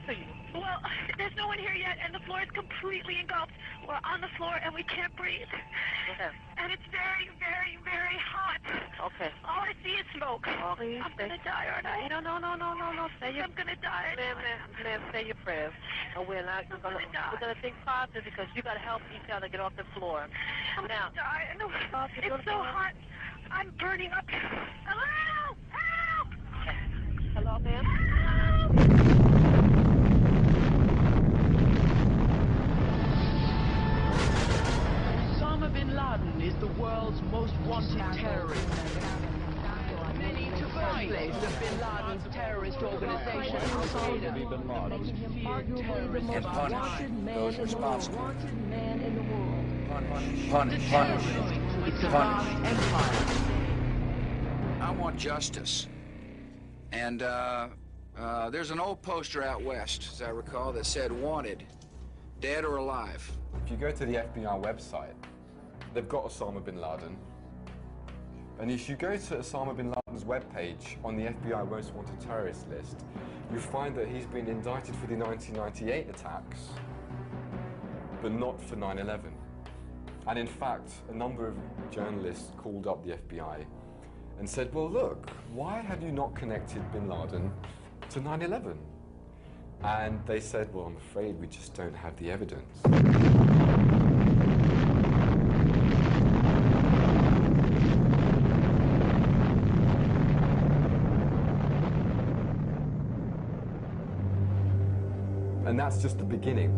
for you? Well, there's no one here yet, and the floor is completely engulfed. We're on the floor, and we can't breathe. Okay. And it's very, very, very hot. Okay. All I see is smoke. Oh, please. I'm going to die, aren't I? No. Say your... I'm going to die. Ma'am, say your prayers. We're gonna think positive because you gotta help each other get off the floor. I'm Now, going to die. No, it's so hot. I'm burning up. Hello! Help! hello, ma'am? Osama bin Laden is the world's most wanted terrorist. Many to fight the bin Laden's terrorist organization, Al-Qaeda, and punish those responsible. Punish. I want justice. And there's an old poster out west, as I recall, that said wanted, dead or alive. If you go to the FBI website, they've got Osama bin Laden. And if you go to Osama bin Laden's webpage on the FBI Most Wanted Terrorist list, you find that he's been indicted for the 1998 attacks, but not for 9/11. And in fact, a number of journalists called up the FBI and said, well, look, why have you not connected bin Laden to 9/11? And they said, well, I'm afraid we just don't have the evidence. And that's just the beginning.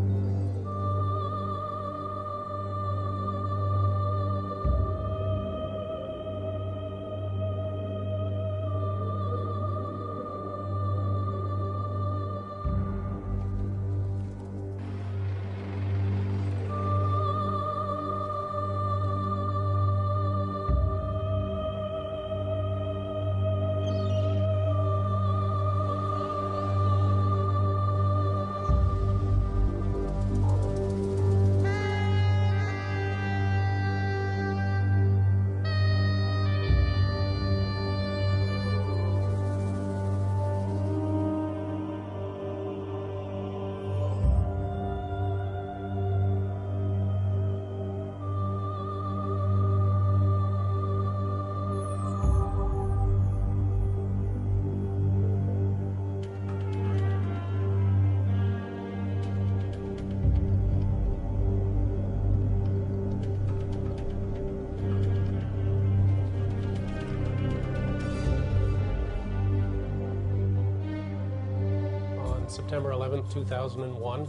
September 11th, 2001,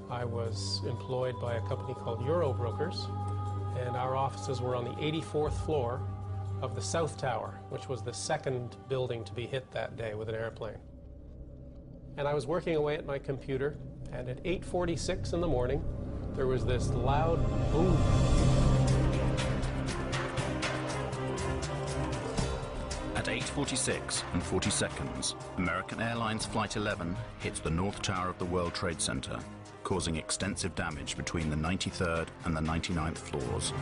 I was employed by a company called Euro Brokers, and our offices were on the 84th floor of the South Tower, which was the second building to be hit that day with an airplane. And I was working away at my computer, and at 8:46 in the morning, there was this loud boom. At 8:46 and 40 seconds, American Airlines Flight 11 hits the North Tower of the World Trade Center, causing extensive damage between the 93rd and the 99th floors.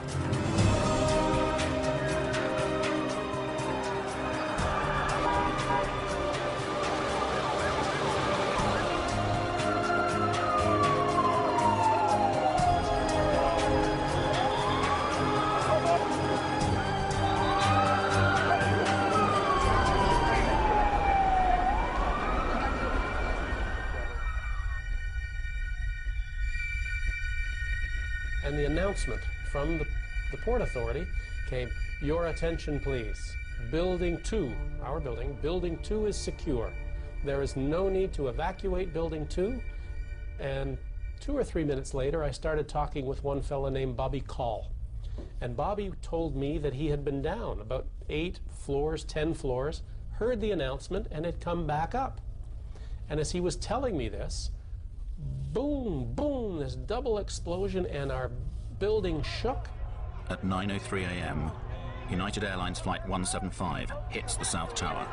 And the announcement from the Port Authority came, "Your attention please. Building 2, our building, Building 2 is secure. There is no need to evacuate Building 2. And 2 or 3 minutes later, I started talking with one fella named Bobby Call. And Bobby told me that he had been down about 8 floors, 10 floors, heard the announcement, and had come back up. And as he was telling me this, boom, boom, this double explosion, and our building shook. At 9:03 a.m., United Airlines Flight 175 hits the South Tower.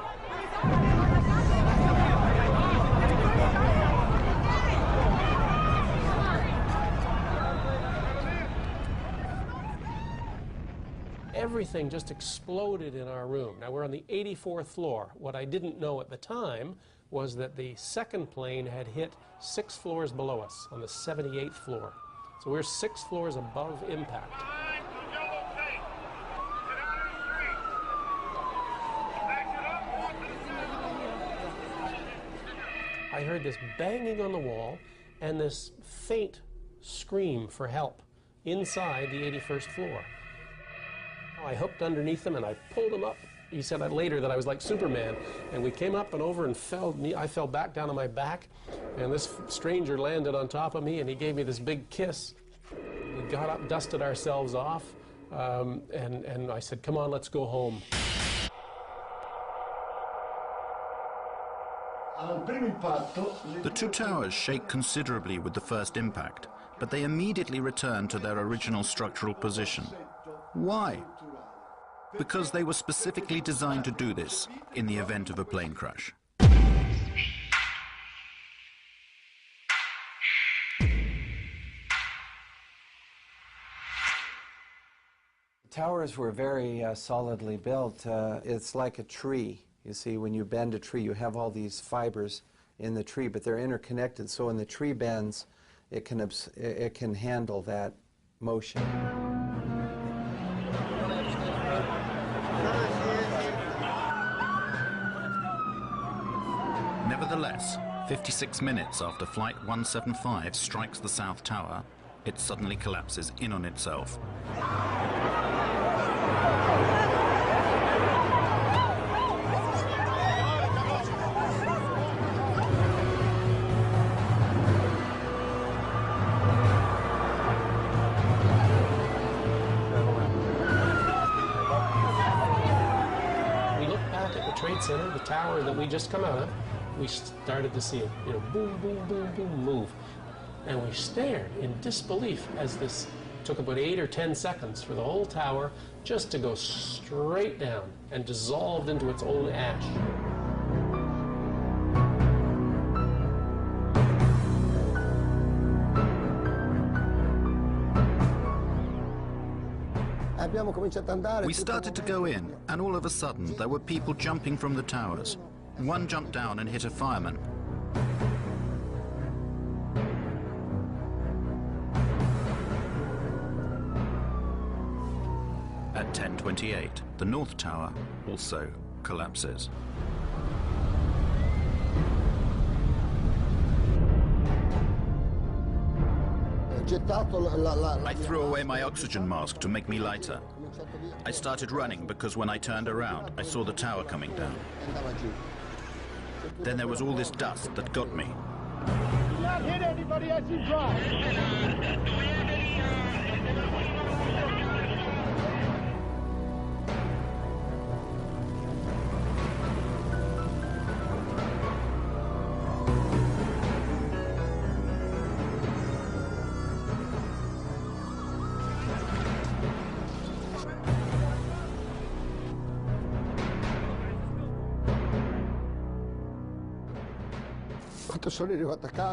Everything just exploded in our room. Now, we're on the 84th floor. What I didn't know at the time was that the second plane had hit 6 floors below us on the 78th floor. So we're 6 floors above impact. I heard this banging on the wall and this faint scream for help inside the 81st floor. I hooked underneath him and I pulled him up. He said later that I was like Superman, and we came up and over and I fell back down on my back, and this stranger landed on top of me and he gave me this big kiss. We got up, dusted ourselves off, and I said, come on, let's go home. The two towers shake considerably with the first impact, but they immediately return to their original structural position. Why? Because they were specifically designed to do this in the event of a plane crash. Towers were very solidly built. It's like a tree. You see, when you bend a tree, you have all these fibers in the tree, but they're interconnected, so when the tree bends, it can handle that motion. Nevertheless, 56 minutes after Flight 175 strikes the South Tower, it suddenly collapses in on itself. We looked back at the Trade Center, the tower that we just come out of. We started to see it, boom, boom, boom, boom, move. And we stared in disbelief as this took about 8 or 10 seconds for the whole tower just to go straight down and dissolved into its own ash. We started to go in, and all of a sudden there were people jumping from the towers. One jumped down and hit a fireman. At 10:28, the North Tower also collapses. I threw away my oxygen mask to make me lighter. I started running because when I turned around, I saw the tower coming down. Then there was all this dust that got me. Do not hit anybody as you drive.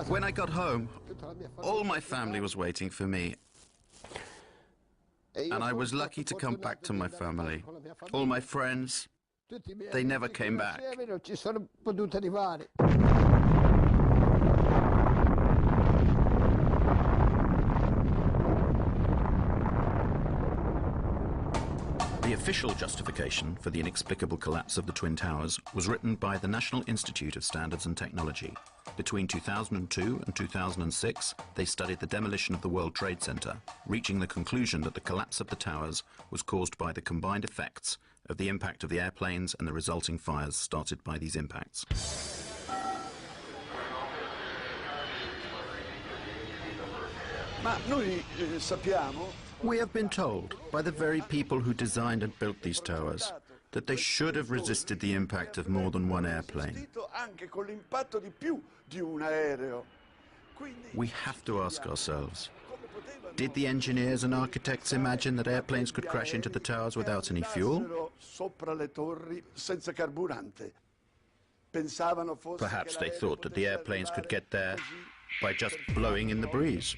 When I got home, all my family was waiting for me. And I was lucky to come back to my family. All my friends, they never came back. The official justification for the inexplicable collapse of the Twin Towers was written by the National Institute of Standards and Technology. Between 2002 and 2006, they studied the demolition of the World Trade Center, reaching the conclusion that the collapse of the towers was caused by the combined effects of the impact of the airplanes and the resulting fires started by these impacts. We have been told by the very people who designed and built these towers that they should have resisted the impact of more than one airplane. We have to ask ourselves, did the engineers and architects imagine that airplanes could crash into the towers without any fuel? Perhaps they thought that the airplanes could get there by just blowing in the breeze.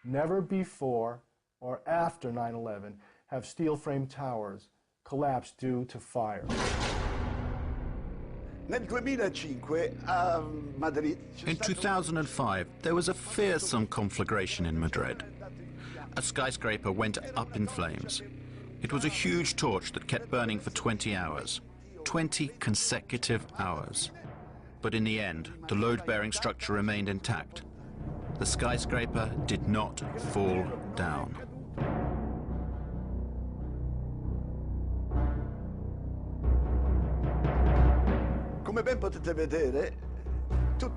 Never before or after 9/11 have steel-framed towers collapsed due to fire. Nel 2005 a Madrid. In 2005, there was a fearsome conflagration in Madrid. A skyscraper went up in flames. It was a huge torch that kept burning for 20 hours. 20 consecutive hours. But in the end, the load-bearing structure remained intact. The skyscraper did not fall down.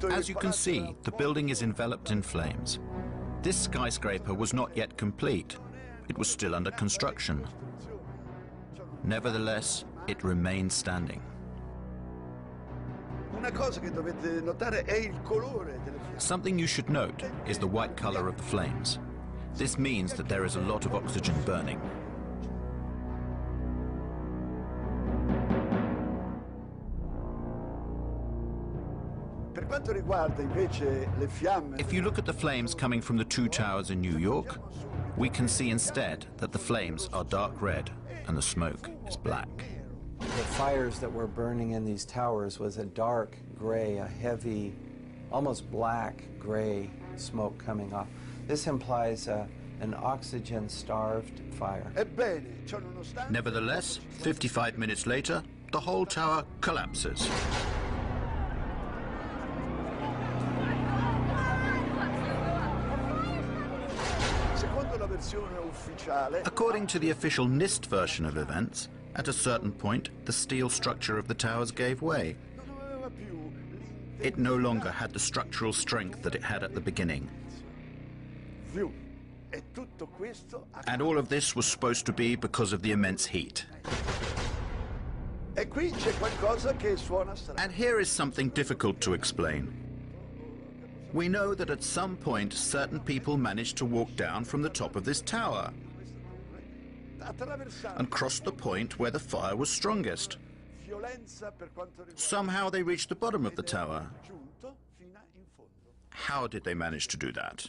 As you can see, the building is enveloped in flames. This skyscraper was not yet complete. It was still under construction. Nevertheless, it remained standing. Something you should note is the white color of the flames. This means that there is a lot of oxygen burning. If you look at the flames coming from the two towers in New York, we can see instead that the flames are dark red and the smoke is black. The fires that were burning in these towers was a dark gray, a heavy, almost black gray smoke coming off. This implies an oxygen-starved fire. Nevertheless, 55 minutes later, the whole tower collapses. According to the official NIST version of events, at a certain point, the steel structure of the towers gave way. It no longer had the structural strength that it had at the beginning. And all of this was supposed to be because of the immense heat. And here is something difficult to explain. We know that at some point certain people managed to walk down from the top of this tower and cross the point where the fire was strongest. Somehow they reached the bottom of the tower. How did they manage to do that?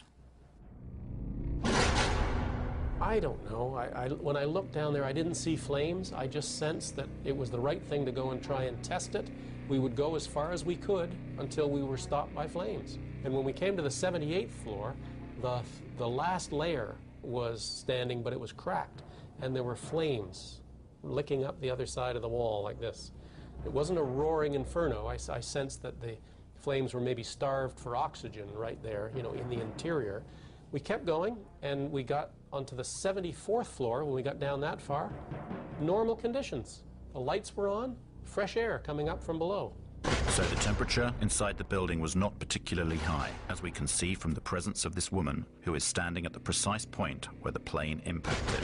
I don't know. When I looked down there, I didn't see flames. I just sensed that it was the right thing to go and try and test it. We would go as far as we could until we were stopped by flames. And when we came to the 78th floor, the last layer was standing, but it was cracked. And there were flames licking up the other side of the wall like this. It wasn't a roaring inferno. I sensed that the flames were maybe starved for oxygen right there, you know, in the interior. We kept going, and we got onto the 74th floor. When we got down that far, normal conditions. The lights were on, fresh air coming up from below. So the temperature inside the building was not particularly high, as we can see from the presence of this woman who is standing at the precise point where the plane impacted.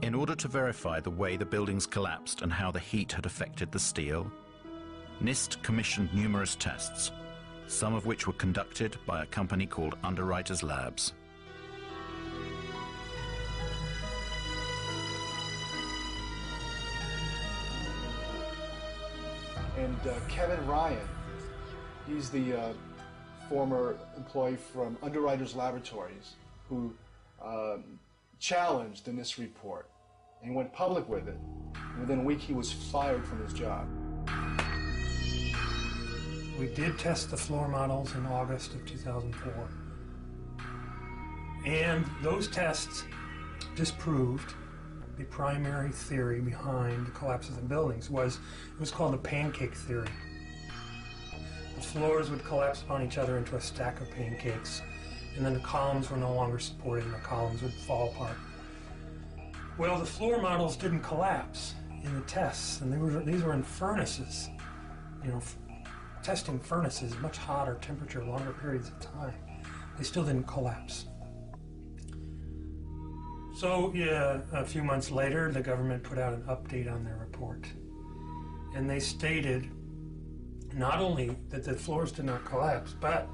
In order to verify the way the buildings collapsed and how the heat had affected the steel, NIST commissioned numerous tests, some of which were conducted by a company called Underwriters Labs. And Kevin Ryan, he's the former employee from Underwriters Laboratories who challenged the NIST report and went public with it. And within a week, he was fired from his job. We did test the floor models in August of 2004. And those tests disproved the primary theory behind the collapse of the buildings. It was called the pancake theory. The floors would collapse upon each other into a stack of pancakes, and then the columns were no longer supported and the columns would fall apart. Well, the floor models didn't collapse in the tests, and these were in furnaces, you know, testing furnaces, much hotter temperature, longer periods of time. They still didn't collapse. So, yeah, a few months later, the government put out an update on their report. And they stated not only that the floors did not collapse, but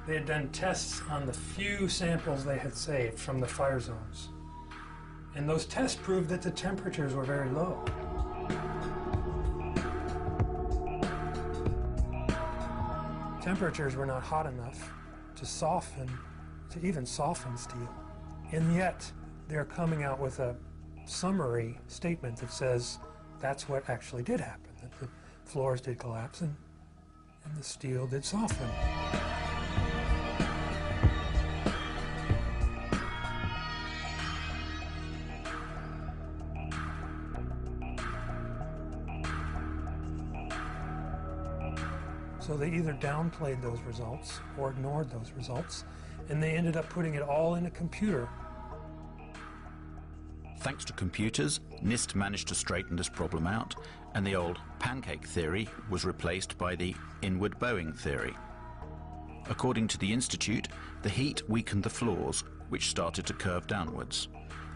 they had done tests on the few samples they had saved from the fire zones. And those tests proved that the temperatures were very low. Temperatures were not hot enough to even soften steel. And yet, they're coming out with a summary statement that says that's what actually did happen, that the floors did collapse and the steel did soften. So they either downplayed those results or ignored those results, and they ended up putting it all in a computer. Thanks to computers, NIST managed to straighten this problem out, and the old pancake theory was replaced by the inward bowing theory. According to the Institute, the heat weakened the floors, which started to curve downwards.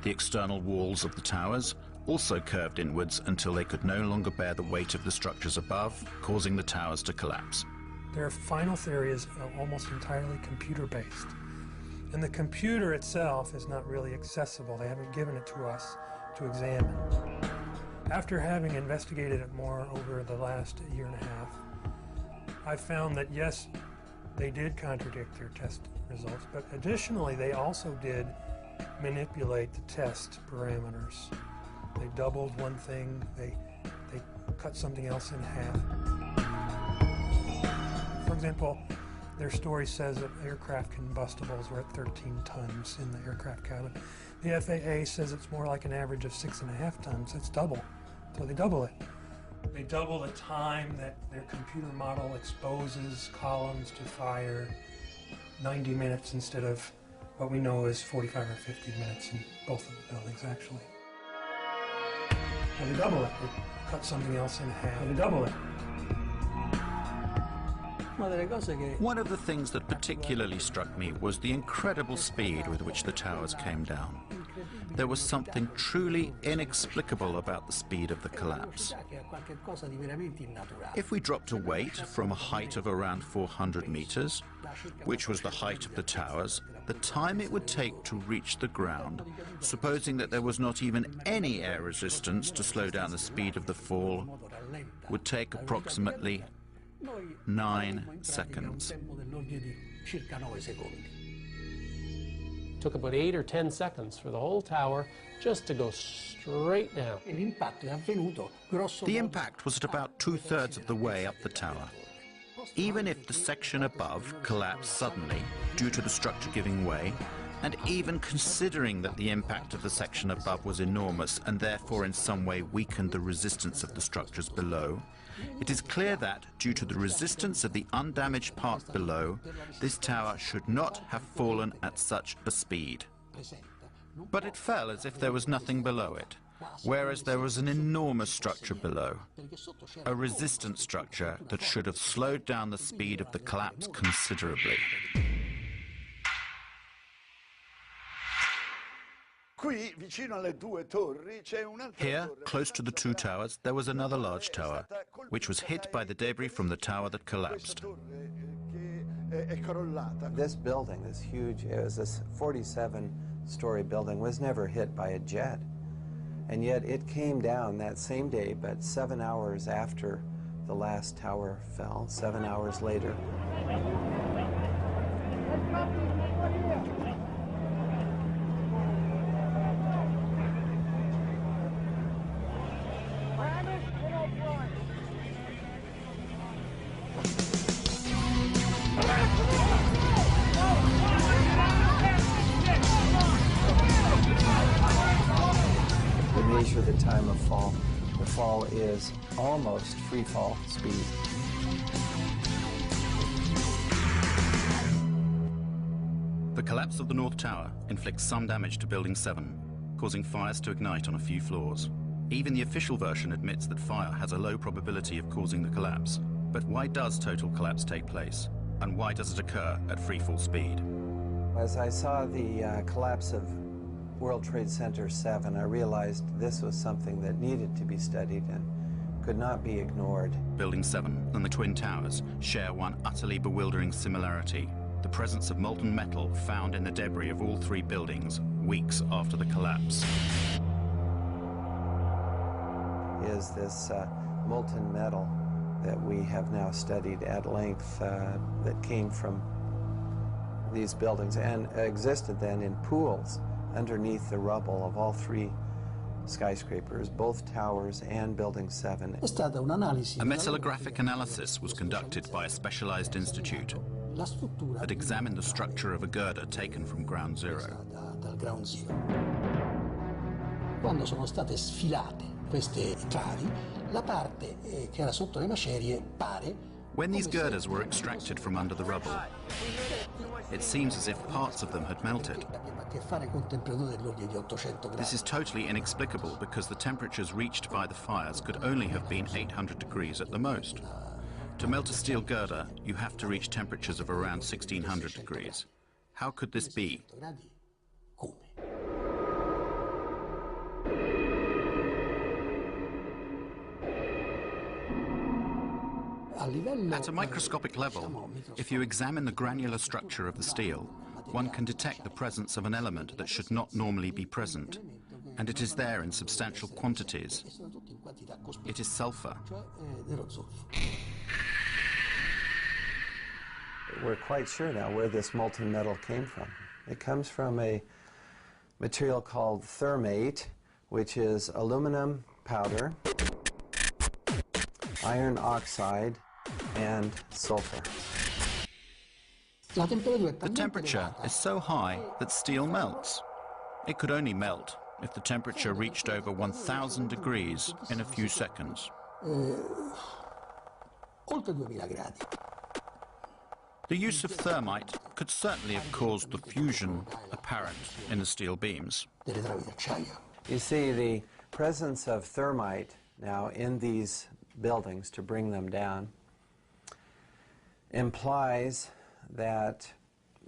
The external walls of the towers also curved inwards until they could no longer bear the weight of the structures above, causing the towers to collapse. Their final theory is almost entirely computer-based. And the computer itself is not really accessible. They haven't given it to us to examine. After having investigated it more over the last year and a half, I found that yes, they did contradict their test results, but additionally they also did manipulate the test parameters. They doubled one thing, they cut something else in half. For example, their story says that aircraft combustibles were at 13 tons in the aircraft cabin. The FAA says it's more like an average of 6.5 tons. It's double. So they double it. They double the time that their computer model exposes columns to fire, 90 minutes instead of what we know is 45 or 50 minutes in both of the buildings, actually. Well, they double it. They cut something else in half. They double it. One of the things that particularly struck me was the incredible speed with which the towers came down. There was something truly inexplicable about the speed of the collapse. If we dropped a weight from a height of around 400 meters, which was the height of the towers, the time it would take to reach the ground, supposing that there was not even any air resistance to slow down the speed of the fall, would take approximately 9 seconds. It took about 8 or 10 seconds for the whole tower just to go straight down. The impact was at about 2/3 of the way up the tower. Even if the section above collapsed suddenly due to the structure giving way, and even considering that the impact of the section above was enormous and therefore in some way weakened the resistance of the structures below, it is clear that, due to the resistance of the undamaged part below, this tower should not have fallen at such a speed. But it fell as if there was nothing below it, whereas there was an enormous structure below, a resistant structure that should have slowed down the speed of the collapse considerably. Here, close to the two towers, there was another large tower, which was hit by the debris from the tower that collapsed. This building, this huge, it was this 47-story building, was never hit by a jet. And yet it came down that same day, but 7 hours after the last tower fell, 7 hours later. Measure the time of fall. The fall is almost free fall speed. The collapse of the North Tower inflicts some damage to Building 7, causing fires to ignite on a few floors. Even the official version admits that fire has a low probability of causing the collapse. But why does total collapse take place? And why does it occur at free fall speed? As I saw the collapse of World Trade Center 7, I realized this was something that needed to be studied and could not be ignored. Building 7 and the Twin Towers share one utterly bewildering similarity: the presence of molten metal found in the debris of all three buildings weeks after the collapse. Is this molten metal that we have now studied at length that came from these buildings and existed then in pools underneath the rubble of all three skyscrapers, both towers and Building 7. A metallographic analysis was conducted by a specialized institute that examined the structure of a girder taken from ground zero. Quando sono state sfilate queste travi, la parte che era sotto le macerie pare. When these girders were extracted from under the rubble, it seems as if parts of them had melted. This is totally inexplicable because the temperatures reached by the fires could only have been 800 degrees at the most. To melt a steel girder, you have to reach temperatures of around 1600 degrees. How could this be? At a microscopic level, if you examine the granular structure of the steel, one can detect the presence of an element that should not normally be present, and it is there in substantial quantities. It is sulfur. We're quite sure now where this molten metal came from. It comes from a material called thermate, which is aluminum powder, iron oxide, and sulfur. The temperature is so high that steel melts. It could only melt if the temperature reached over 1000 degrees in a few seconds. The use of thermite could certainly have caused the fusion apparent in the steel beams. You see, the presence of thermite now in these buildings to bring them down implies that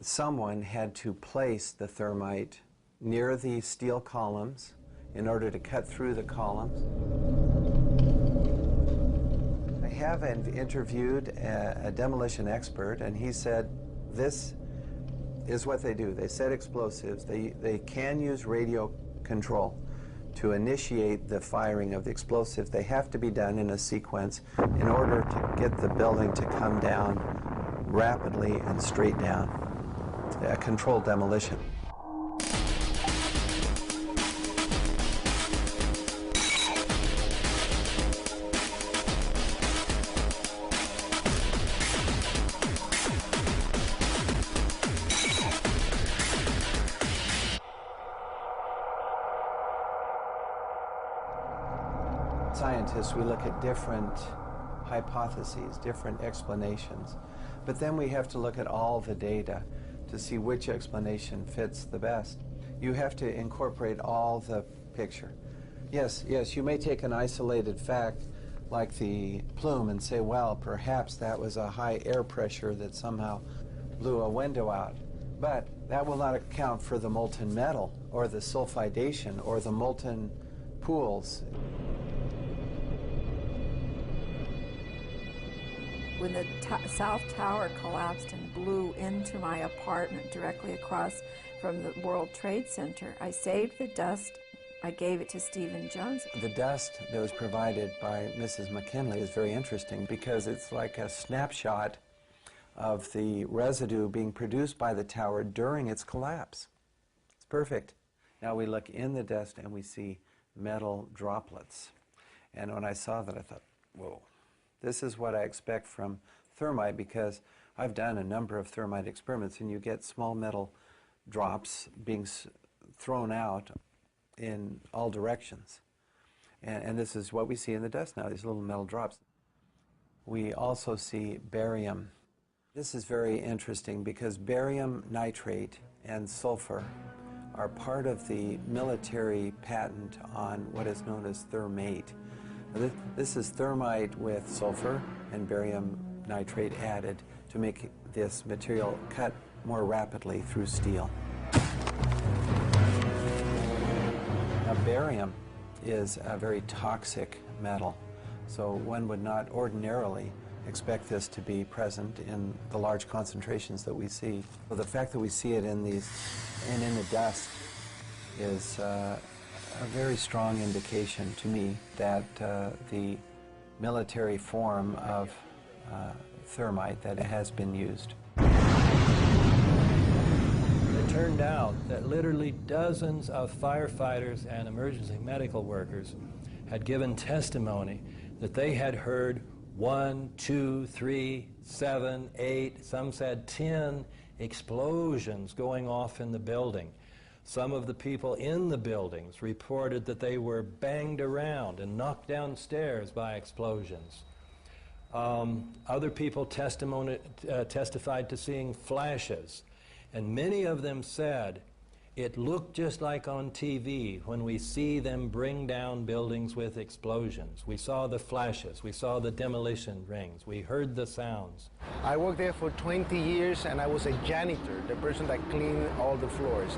someone had to place the thermite near the steel columns in order to cut through the columns. I have interviewed a demolition expert, and he said this is what they do. They set explosives. They can use radio control to initiate the firing of the explosives. They have to be done in a sequence in order to get the building to come down rapidly and straight down. A controlled demolition. Scientists, we look at different hypotheses, different explanations, but then we have to look at all the data to see which explanation fits the best. You have to incorporate all the picture. Yes, you may take an isolated fact like the plume and say, well, perhaps that was a high air pressure that somehow blew a window out, but that will not account for the molten metal or the sulfidation or the molten pools. When the South Tower collapsed and blew into my apartment directly across from the World Trade Center, I saved the dust. I gave it to Stephen Jones. The dust that was provided by Mrs. McKinley is very interesting because it's like a snapshot of the residue being produced by the tower during its collapse. It's perfect. Now we look in the dust and we see metal droplets. And when I saw that, I thought, whoa. This is what I expect from thermite because I've done a number of thermite experiments and you get small metal drops being thrown out in all directions. And this is what we see in the dust now, these little metal drops. We also see barium. This is very interesting because barium nitrate and sulfur are part of the military patent on what is known as thermate. This is thermite with sulfur and barium nitrate added to make this material cut more rapidly through steel. Now, barium is a very toxic metal, so one would not ordinarily expect this to be present in the large concentrations that we see. So the fact that we see it in these and in the dust is a very strong indication to me that the military form of thermite that has been used. The turned out that literally dozens of firefighters and emergency medical workers had given testimony that they had heard 1, 2, 3, 7, 8, some said 10 explosions going off in the building. Some of the people in the buildings reported that they were banged around and knocked downstairs by explosions. Other people testified to seeing flashes, and many of them said, it looked just like on TV when we see them bring down buildings with explosions. We saw the flashes, we saw the demolition rings, we heard the sounds. I worked there for 20 years and I was a janitor, the person that cleaned all the floors.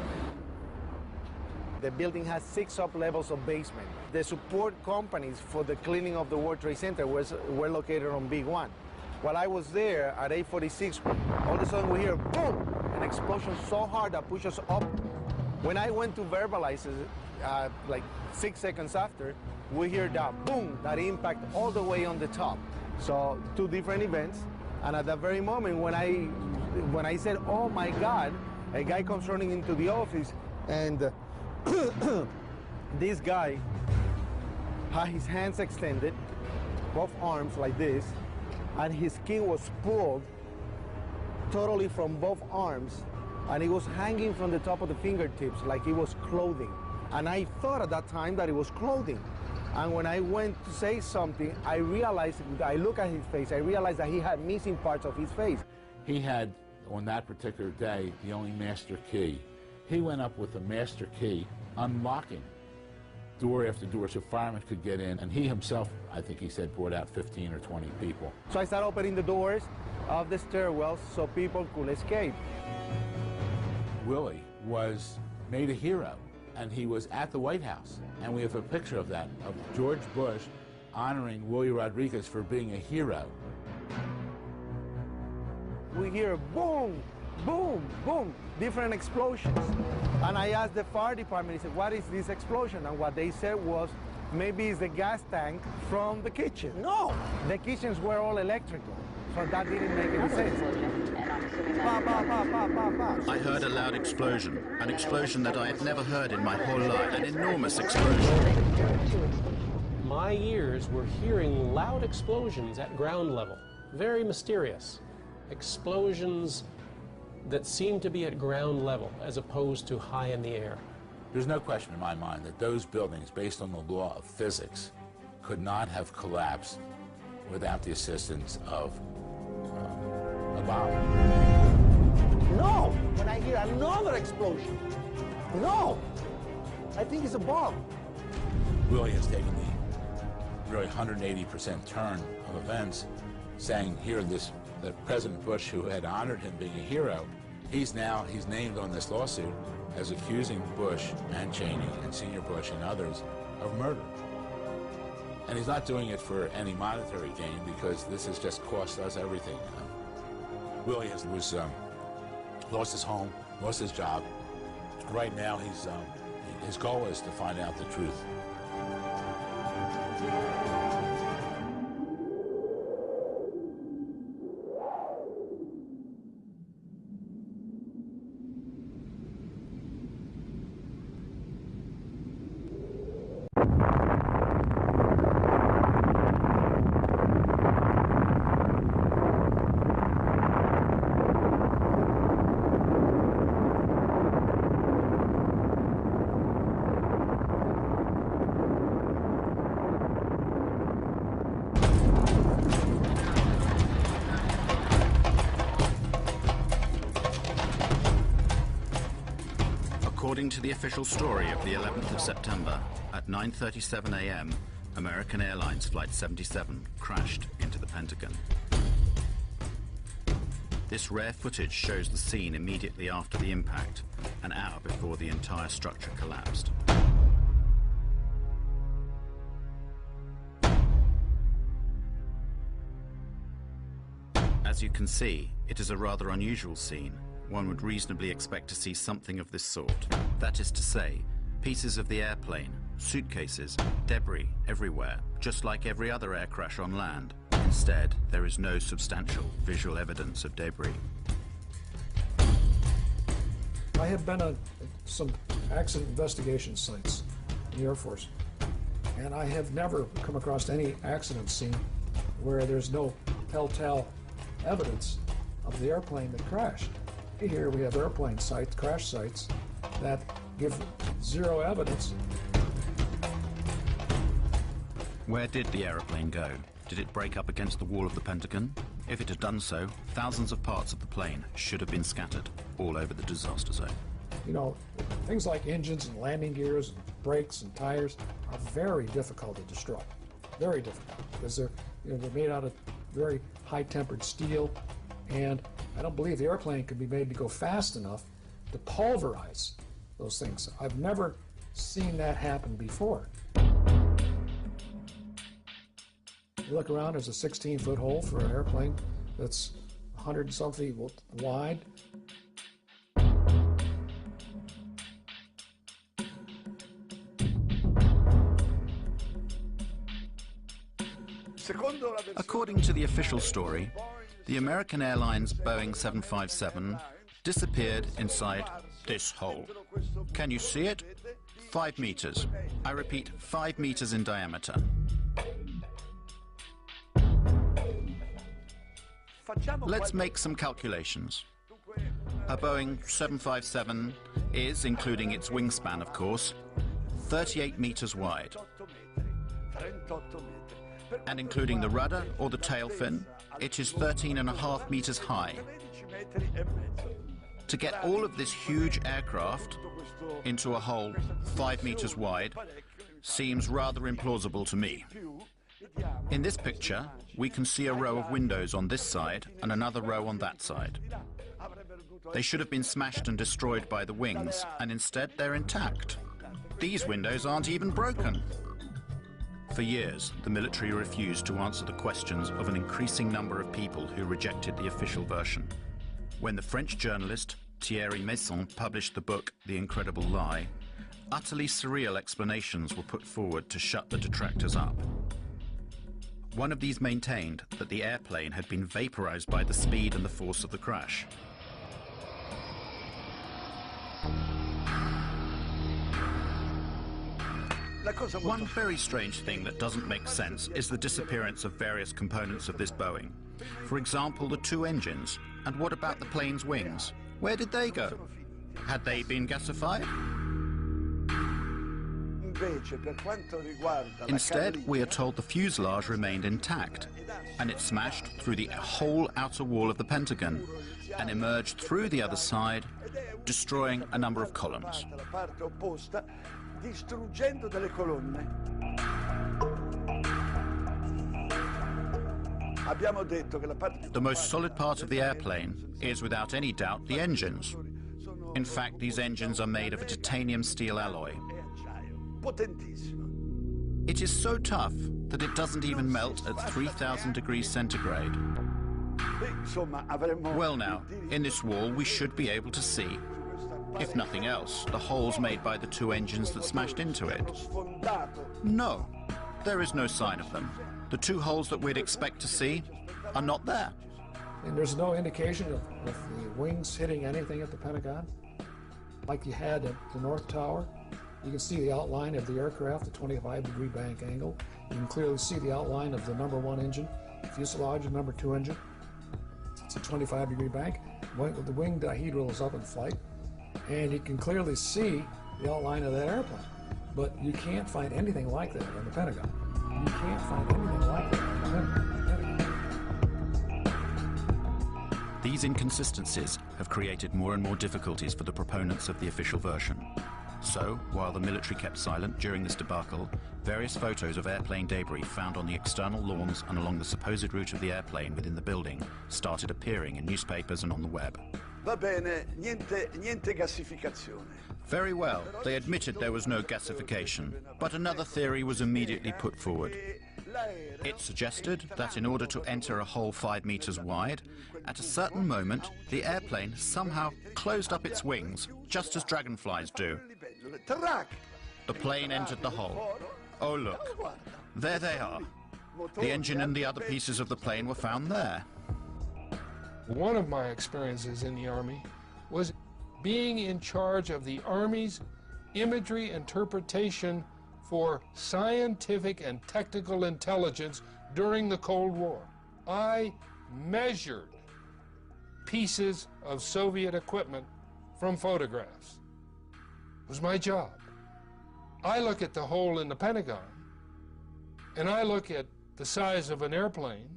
The building has 6 up-levels of basement. The support companies for the cleaning of the World Trade Center were located on Big 1. While I was there at 8:46, all of a sudden we hear boom, an explosion so hard that pushed us up. When I went to verbalize it, like 6 seconds after, we hear that boom, that impact all the way on the top. So 2 different events, and at that very moment when I said, oh my God, a guy comes running into the office, and this guy had his hands extended, both arms like this, and his skin was pulled totally from both arms, and it was hanging from the top of the fingertips like it was clothing. And I thought at that time that it was clothing. And when I went to say something, I realized, I looked at his face, I realized that he had missing parts of his face. He had, on that particular day, the only master key. He went up with a master key, unlocking door after door so firemen could get in, and he himself, I think he said, brought out 15 or 20 people. So I started opening the doors of the stairwells so people could escape. Willie was made a hero, and he was at the White House, and we have a picture of that, of George Bush honoring Willie Rodriguez for being a hero. We hear boom, boom, boom, different explosions. And I asked the fire department, I said, what is this explosion? And what they said was, maybe it's the gas tank from the kitchen. No, the kitchens were all electrical, so that didn't make any sense. I heard a loud explosion, an explosion that I had never heard in my whole life, an enormous explosion. My ears were hearing loud explosions at ground level, very mysterious. Explosions that seemed to be at ground level as opposed to high in the air. There's no question in my mind that those buildings, based on the law of physics, could not have collapsed without the assistance of a bomb. No! When I hear another explosion, no! I think it's a bomb. Willie has taken the really 180% turn of events, saying here that President Bush, who had honored him being a hero, he's named on this lawsuit as accusing Bush and Cheney and Senior Bush and others of murder. And he's not doing it for any monetary gain, because this has just cost us everything. Willie has lost his home, lost his job. Right now, his goal is to find out the truth. According to the official story of the 11th of September, at 9:37 a.m., American Airlines Flight 77 crashed into the Pentagon. This rare footage shows the scene immediately after the impact, an hour before the entire structure collapsed. As you can see, it is a rather unusual scene. One would reasonably expect to see something of this sort. That is to say, pieces of the airplane, suitcases, debris everywhere, just like every other air crash on land. Instead, there is no substantial visual evidence of debris. I have been on some accident investigation sites in the Air Force, and I have never come across any accident scene where there's no telltale evidence of the airplane that crashed. Here we have airplane sites, crash sites, that give zero evidence. Where did the aeroplane go? Did it break up against the wall of the Pentagon? If it had done so, thousands of parts of the plane should have been scattered all over the disaster zone. You know, things like engines and landing gears, and brakes and tires are very difficult to destroy. Very difficult, because they're made out of very high-tempered steel, and I don't believe the airplane could be made to go fast enough to pulverize those things. I've never seen that happen before. You look around, there's a 16-foot hole for an airplane that's 100-some feet wide. According to the official story, the American Airlines Boeing 757 disappeared inside this hole. Can you see it? 5 meters. I repeat, 5 meters in diameter. Let's make some calculations. A Boeing 757 is, including its wingspan of course, 38 meters wide. And including the rudder or the tail fin, it is 13.5 meters high. To get all of this huge aircraft into a hole 5 meters wide seems rather implausible to me. In this picture, we can see a row of windows on this side and another row on that side. They should have been smashed and destroyed by the wings, and instead they're intact. These windows aren't even broken. For years, the military refused to answer the questions of an increasing number of people who rejected the official version. When the French journalist Thierry Meyssan published the book The Incredible Lie, utterly surreal explanations were put forward to shut the detractors up. One of these maintained that the airplane had been vaporized by the speed and the force of the crash. One very strange thing that doesn't make sense is the disappearance of various components of this Boeing. For example, the 2 engines. And what about the plane's wings? Where did they go? Had they been gasified? Instead, we are told the fuselage remained intact, and it smashed through the whole outer wall of the Pentagon and emerged through the other side, destroying a number of columns. The most solid part of the airplane is, without any doubt, the engines. In fact, these engines are made of a titanium steel alloy. It is so tough that it doesn't even melt at 3,000 degrees centigrade. Well now, in this wall we should be able to see, if nothing else, the holes made by the 2 engines that smashed into it. No, there is no sign of them. The 2 holes that we'd expect to see are not there. And there's no indication of the wings hitting anything at the Pentagon, like you had at the North Tower. You can see the outline of the aircraft, the 25-degree bank angle. You can clearly see the outline of the number 1 engine, fuselage and number 2 engine. It's a 25-degree bank. The wing dihedral is up in flight, and you can clearly see the outline of that airplane. But you can't find anything like that in the Pentagon. You can't find anything like that in the Pentagon. These inconsistencies have created more and more difficulties for the proponents of the official version. So, while the military kept silent during this debacle, various photos of airplane debris found on the external lawns and along the supposed route of the airplane within the building started appearing in newspapers and on the web. Va bene, niente gassificazione. Very well, they admitted there was no gasification, but another theory was immediately put forward. It suggested that in order to enter a hole 5 meters wide, at a certain moment, the airplane somehow closed up its wings, just as dragonflies do. The plane entered the hole. Oh look, there they are. The engine and the other pieces of the plane were found there. One of my experiences in the Army was being in charge of the Army's imagery interpretation for scientific and technical intelligence during the Cold War. I measured pieces of Soviet equipment from photographs. It was my job. I look at the hole in the Pentagon, and I look at the size of an airplane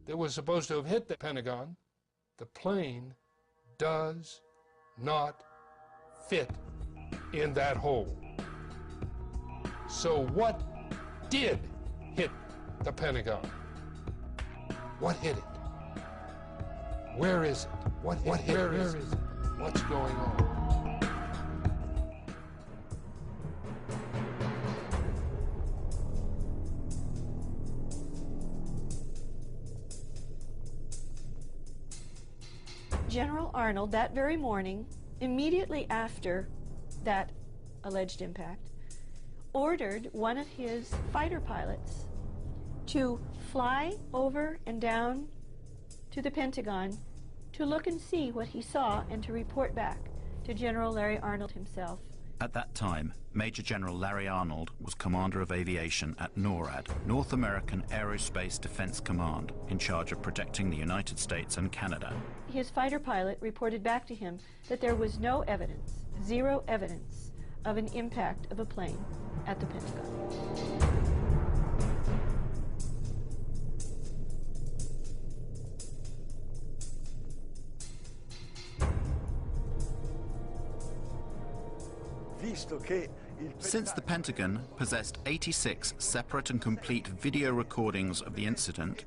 that was supposed to have hit the Pentagon. The plane does not fit in that hole. So what did hit the Pentagon? What hit it? Where is it? What hit it? Where is it? What's going on? General Arnold, that very morning, immediately after that alleged impact, ordered one of his fighter pilots to fly over and down to the Pentagon to look and see what he saw and to report back to General Larry Arnold himself. At that time, Major General Larry Arnold was Commander of Aviation at NORAD, North American Aerospace Defense Command, in charge of protecting the United States and Canada. His fighter pilot reported back to him that there was no evidence, zero evidence, of an impact of a plane at the Pentagon. Since the Pentagon possessed 86 separate and complete video recordings of the incident,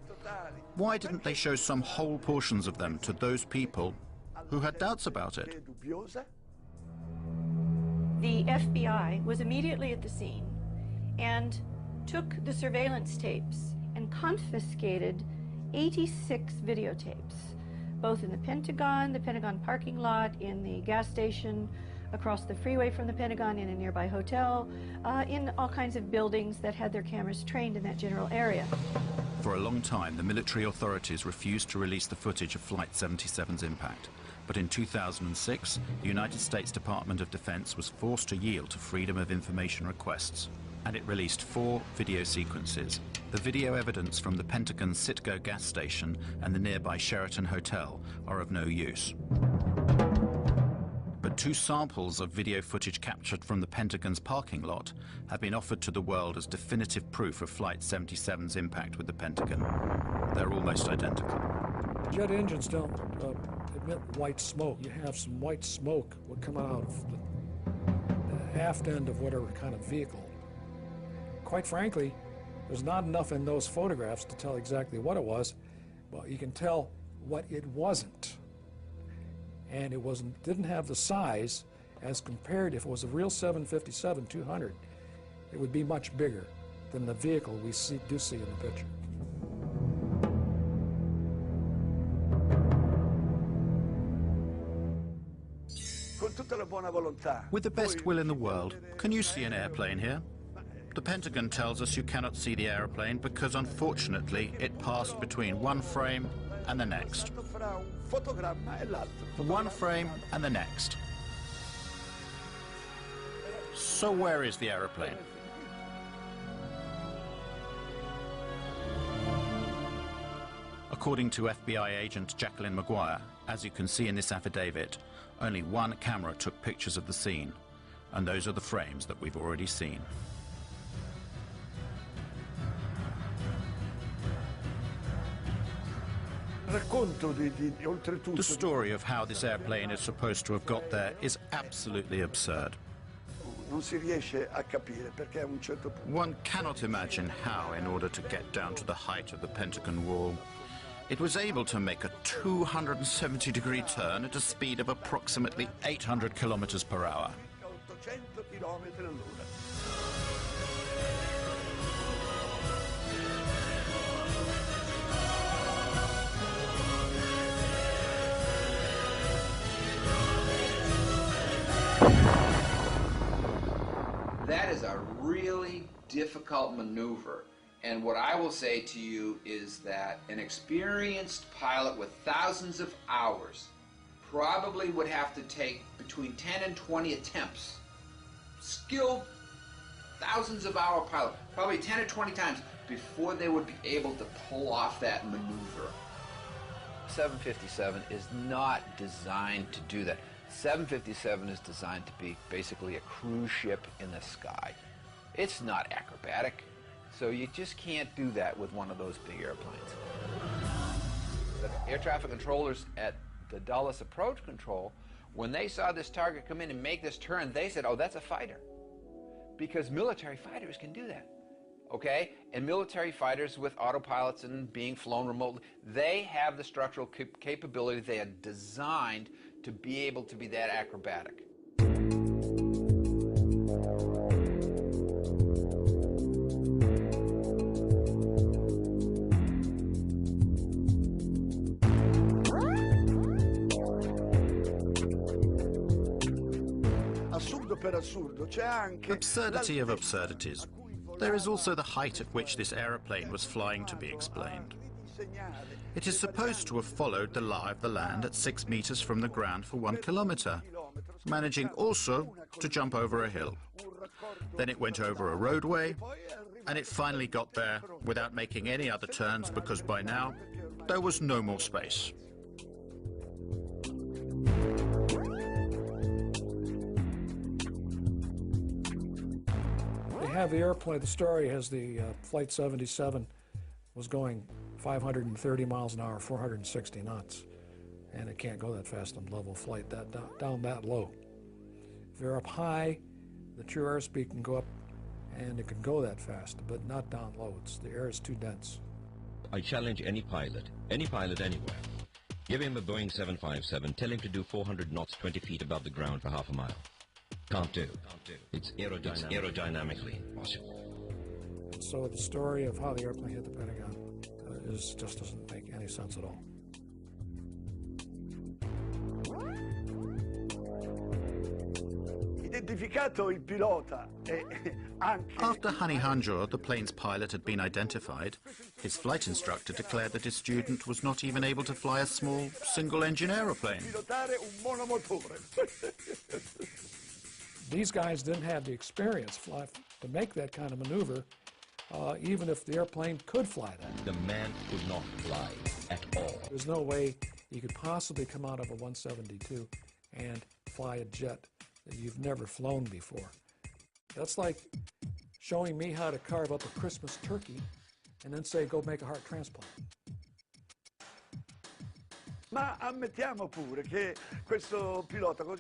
why didn't they show some whole portions of them to those people who had doubts about it? The FBI was immediately at the scene and took the surveillance tapes and confiscated 86 videotapes, both in the Pentagon parking lot, in the gas station, across the freeway from the Pentagon, in a nearby hotel, in all kinds of buildings that had their cameras trained in that general area. For a long time, the military authorities refused to release the footage of Flight 77's impact. But in 2006, the United States Department of Defense was forced to yield to Freedom of Information requests, and it released 4 video sequences. The video evidence from the Pentagon Citgo gas station and the nearby Sheraton Hotel are of no use. But 2 samples of video footage captured from the Pentagon's parking lot have been offered to the world as definitive proof of Flight 77's impact with the Pentagon. They're almost identical. Jet engines don't emit white smoke. You have some white smoke would come out of the aft end of whatever kind of vehicle. Quite frankly, there's not enough in those photographs to tell exactly what it was, but you can tell what it wasn't. And it didn't have the size as compared, if it was a real 757-200, it would be much bigger than the vehicle we do see in the picture. With the best will in the world, can you see an airplane here? The Pentagon tells us you cannot see the airplane because, unfortunately, it passed between one frame and the next. One frame and the next. So where is the aeroplane? According to FBI agent Jacqueline Maguire, as you can see in this affidavit, only one camera took pictures of the scene, and those are the frames that we've already seen. The story of how this airplane is supposed to have got there is absolutely absurd. One cannot imagine how, in order to get down to the height of the Pentagon wall, it was able to make a 270-degree turn at a speed of approximately 800 kilometers per hour. That is a really difficult maneuver. And what I will say to you is that an experienced pilot with thousands of hours probably would have to take between 10 and 20 attempts. Skilled, thousands of hour pilot, probably 10 or 20 times before they would be able to pull off that maneuver. 757 is not designed to do that. 757 is designed to be basically a cruise ship in the sky. It's not acrobatic, so you just can't do that with one of those big airplanes. The air traffic controllers at the Dulles Approach Control, when they saw this target come in and make this turn, they said, oh, that's a fighter. Because military fighters can do that, okay? And military fighters with autopilots and being flown remotely, they have the structural capability. They are designed to be able to be that acrobatic. Absurdity of absurdities. There is also the height at which this aeroplane was flying to be explained. It is supposed to have followed the lie of the land at 6 meters from the ground for 1 kilometer, managing also to jump over a hill. Then it went over a roadway, and it finally got there without making any other turns because by now there was no more space. They have the airplane, the story has the Flight 77 was going 530 miles an hour, 460 knots, and it can't go that fast on level flight, down that low. If you're up high, the true airspeed can go up and it can go that fast, but not down low. The air is too dense. I challenge any pilot anywhere. Give him a Boeing 757, tell him to do 400 knots 20 feet above the ground for half a mile. Can't do. It's aerodynamically impossible. So the story of how the airplane hit the Pentagon just doesn't make any sense at all. After Hani Hanjour, the plane's pilot, had been identified, his flight instructor declared that his student was not even able to fly a small single-engine aeroplane. These guys didn't have the experience to make that kind of maneuver, even if the airplane could fly that. The man could not fly at all. There's no way you could possibly come out of a 172 and fly a jet that you've never flown before. That's like showing me how to carve up a Christmas turkey and then say, go make a heart transplant.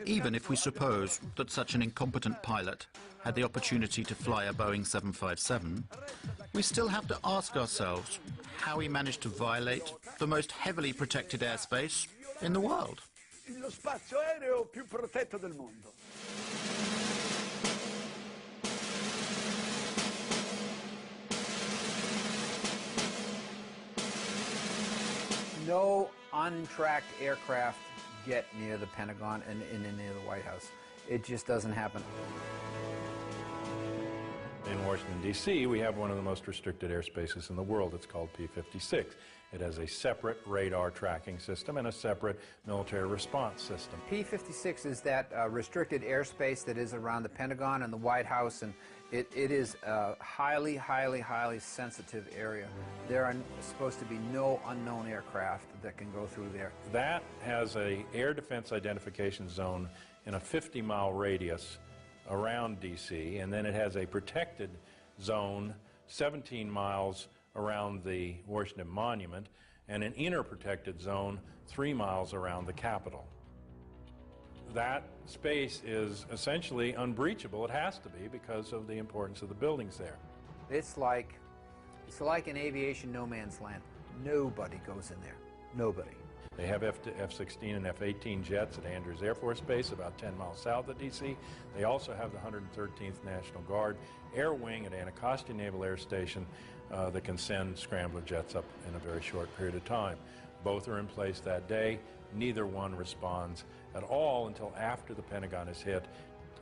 Even if we suppose that such an incompetent pilot had the opportunity to fly a Boeing 757, we still have to ask ourselves how he managed to violate the most heavily protected airspace in the world. Lo spazio aereo più protetto del mondo. No untracked aircraft get near the Pentagon and near the White House. It just doesn't happen. In Washington, D.C., we have one of the most restricted airspaces in the world. It's called P-56. It has a separate radar tracking system and a separate military response system. P-56 is that restricted airspace that is around the Pentagon and the White House, and it is a highly, highly, highly sensitive area. There are supposed to be no unknown aircraft that can go through there. That has an air defense identification zone in a 50-mile radius around D.C., and then it has a protected zone 17 miles around the Washington Monument and an inner protected zone 3 miles around the Capitol. That space is essentially unbreachable. It has to be because of the importance of the buildings there. It's like an aviation no man's land. Nobody goes in there. Nobody. They have F-16 and F-18 jets at Andrews Air Force Base, about 10 miles south of D.C. They also have the 113th National Guard Air Wing at Anacostia Naval Air Station that can send scrambler jets up in a very short period of time. Both are in place that day. Neither one responds at all until after the Pentagon is hit.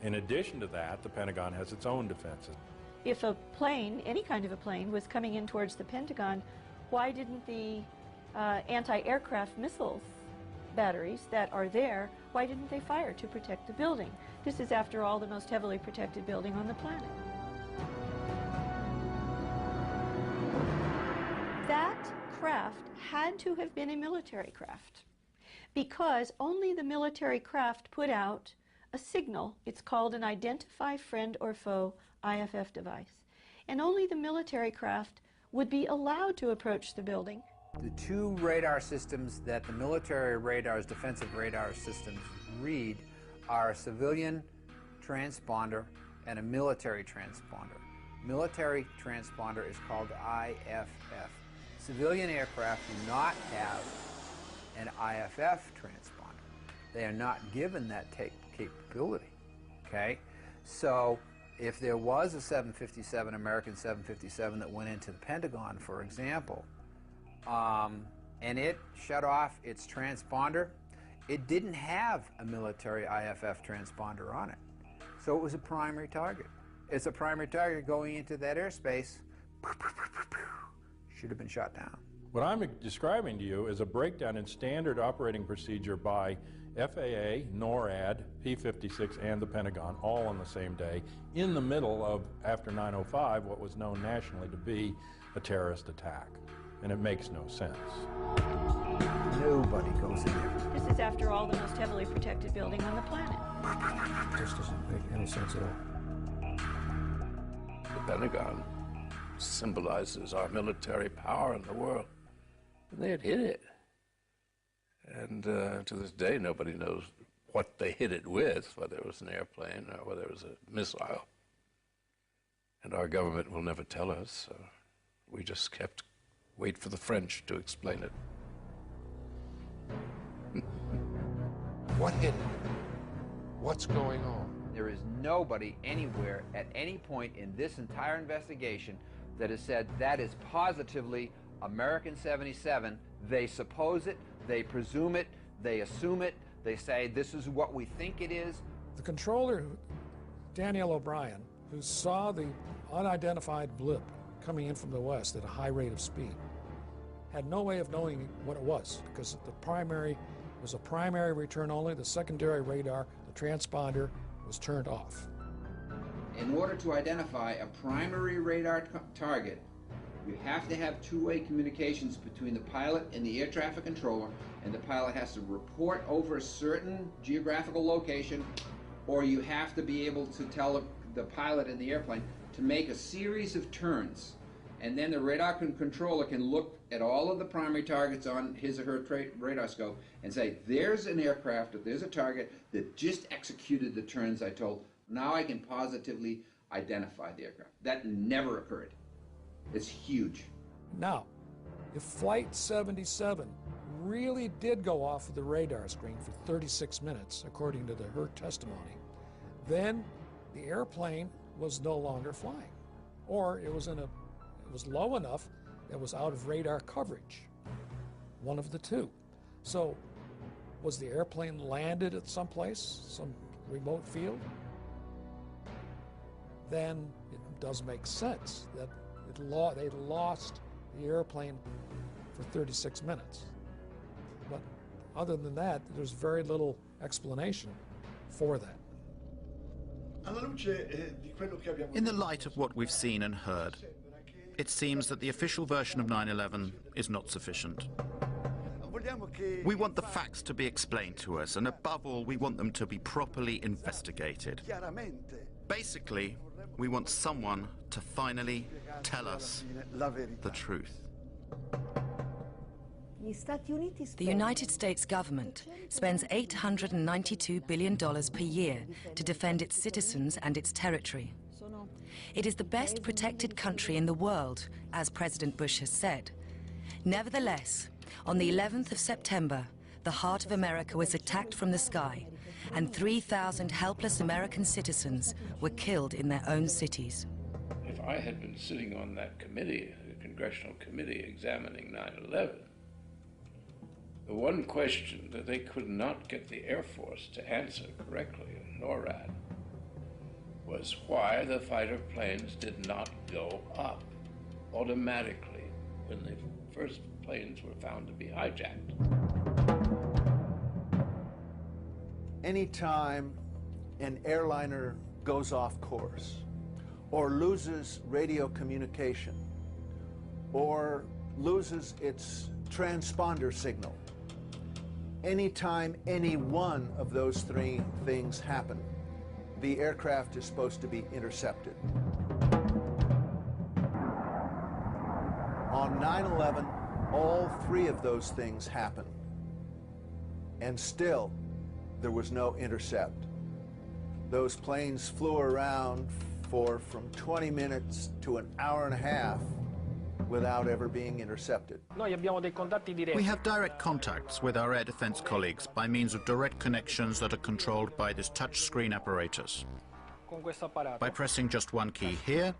In addition to that, the Pentagon has its own defenses. If a plane, any kind of a plane, was coming in towards the Pentagon, why didn't the anti-aircraft missiles batteries that are there, why didn't they fire to protect the building? This is, after all, the most heavily protected building on the planet. That craft had to have been a military craft, because only the military craft put out a signal. It's called an Identify Friend or Foe IFF device. And only the military craft would be allowed to approach the building. The two radar systems that the military radars, defensive radar systems, read are a civilian transponder and a military transponder. Military transponder is called IFF. Civilian aircraft do not have an IFF transponder. They are not given that capability, okay? So if there was a 757, American 757, that went into the Pentagon, for example, and it shut off its transponder, it didn't have a military IFF transponder on it. So it was a primary target. It's a primary target going into that airspace. Should have been shot down. What I'm describing to you is a breakdown in standard operating procedure by FAA, NORAD, P-56, and the Pentagon, all on the same day, in the middle of, after 9/05, what was known nationally to be a terrorist attack. And it makes no sense. Nobody goes in there. This is, after all, the most heavily protected building on the planet. This doesn't make any sense at all. The Pentagon symbolizes our military power in the world. And they had hit it. And to this day, nobody knows what they hit it with, whether it was an airplane or whether it was a missile. And our government will never tell us. So we just kept wait for the French to explain it. What hit it? What's going on? There is nobody anywhere at any point in this entire investigation that has said that is positively American 77. They suppose it, they presume it, they assume it, they say this is what we think it is. The controller, Danielle O'Brien, who saw the unidentified blip coming in from the west at a high rate of speed, had no way of knowing what it was, because the primary was a primary return only. The secondary radar, the transponder, was turned off. In order to identify a primary radar target, you have to have two-way communications between the pilot and the air traffic controller, and the pilot has to report over a certain geographical location, or you have to be able to tell the pilot in the airplane to make a series of turns. And then the radar controller can look at all of the primary targets on his or her radar scope and say, there's an aircraft, or there's a target that just executed the turns I told. Now I can positively identify the aircraft. That never occurred. It's huge. Now, if Flight 77 really did go off of the radar screen for 36 minutes, according to her testimony, then the airplane was no longer flying. Or it was low enough that it was out of radar coverage. One of the two. So, was the airplane landed at some place, some remote field? Then it does make sense that they lost the airplane for 36 minutes. But other than that, there's very little explanation for that. In the light of what we've seen and heard, it seems that the official version of 9/11 is not sufficient. We want the facts to be explained to us, and above all, we want them to be properly investigated. Basically, we want someone to finally tell us the truth. The United States government spends $892 billion per year to defend its citizens and its territory. It is the best protected country in the world, as President Bush has said. Nevertheless, on the 11th of September, the heart of America was attacked from the sky, and 3,000 helpless American citizens were killed in their own cities. If I had been sitting on that committee, the congressional committee examining 9/11, the one question that they could not get the Air Force to answer correctly, NORAD, was why the fighter planes did not go up automatically when the first planes were found to be hijacked. Anytime an airliner goes off course or loses radio communication or loses its transponder signal, anytime any one of those three things happen, the aircraft is supposed to be intercepted. On 9/11, all three of those things happened, and still there was no intercept. Those planes flew around for from 20 minutes to an hour and a half without ever being intercepted. We have direct contacts with our air defense colleagues by means of direct connections that are controlled by this touchscreen apparatus. By pressing just one key here,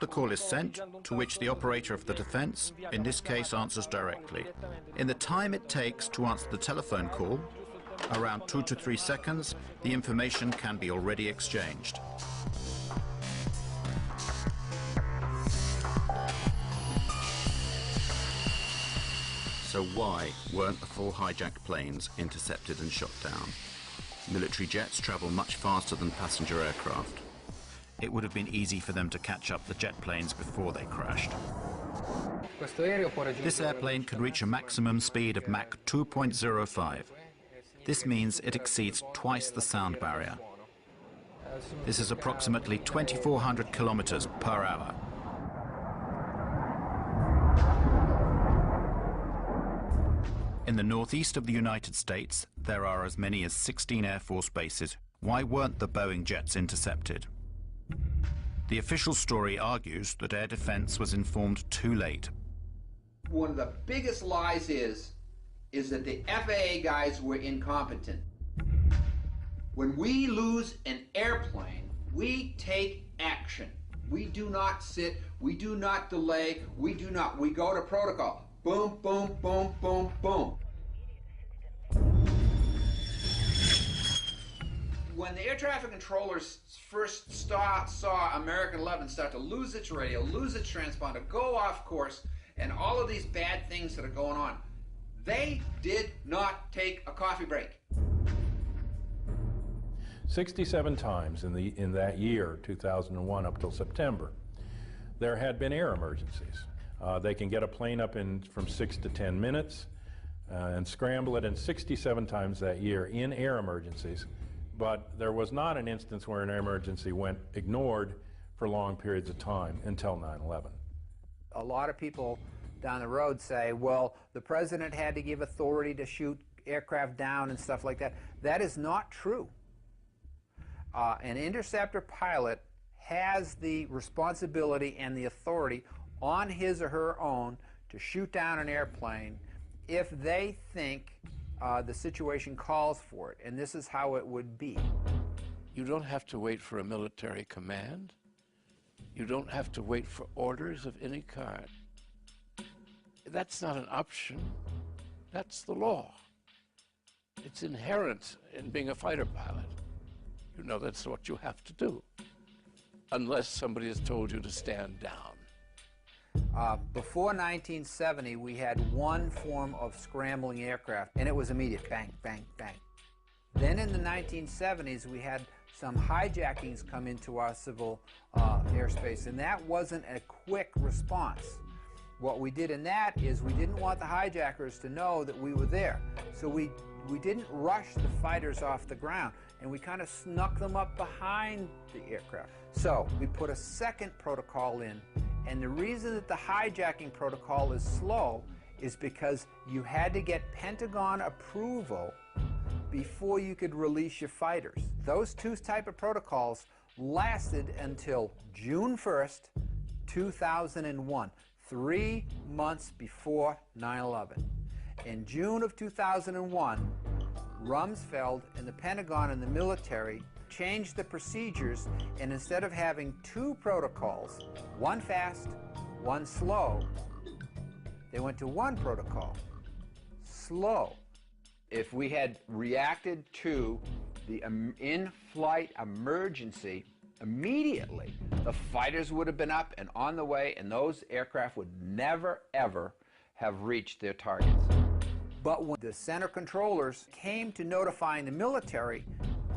the call is sent, to which the operator of the defense, in this case, answers directly. In the time it takes to answer the telephone call, around 2 to 3 seconds, the information can be already exchanged. So why weren't the 4 hijacked planes intercepted and shot down? Military jets travel much faster than passenger aircraft. It would have been easy for them to catch up the jet planes before they crashed. This airplane can reach a maximum speed of Mach 2.05. This means it exceeds twice the sound barrier. This is approximately 2,400 kilometers per hour. In the northeast of the United States, there are as many as 16 Air Force bases. Why weren't the Boeing jets intercepted? The official story argues that air defense was informed too late. One of the biggest lies is that the FAA guys were incompetent. When we lose an airplane, we take action. We do not sit, we do not delay, we go to protocol. Boom, boom, boom, boom, boom. When the air traffic controllers first saw American 11 start to lose its radio, lose its transponder, go off course, and all of these bad things that are going on, they did not take a coffee break. 67 times in that year, 2001, up till September, there had been air emergencies. They can get a plane up in from 6 to 10 minutes and scramble it, and 67 times that year in air emergencies. But there was not an instance where an air emergency went ignored for long periods of time until 9/11. A lot of people down the road say, well, the president had to give authority to shoot aircraft down and stuff like that. That is not true. An interceptor pilot has the responsibility and the authority on his or her own to shoot down an airplane if they think the situation calls for it, and this is how it would be. You don't have to wait for a military command. You don't have to wait for orders of any kind. That's not an option. That's the law. It's inherent in being a fighter pilot. You know that's what you have to do, unless somebody has told you to stand down. Before 1970, we had one form of scrambling aircraft, and it was immediate, bang, bang, bang. Then in the 1970s, we had some hijackings come into our civil airspace, and that wasn't a quick response. What we did in that is we didn't want the hijackers to know that we were there, so we didn't rush the fighters off the ground, and we kind of snuck them up behind the aircraft. So we put a second protocol in, and the reason that the hijacking protocol is slow is because you had to get Pentagon approval before you could release your fighters. Those two type of protocols lasted until June 1st, 2001, 3 months before 9/11. In June of 2001, Rumsfeld and the Pentagon and the military changed the procedures, and instead of having 2 protocols, one fast, one slow, they went to 1 protocol, slow. If we had reacted to the in-flight emergency immediately, the fighters would have been up and on the way, and those aircraft would never, ever have reached their targets. But when the center controllers came to notifying the military,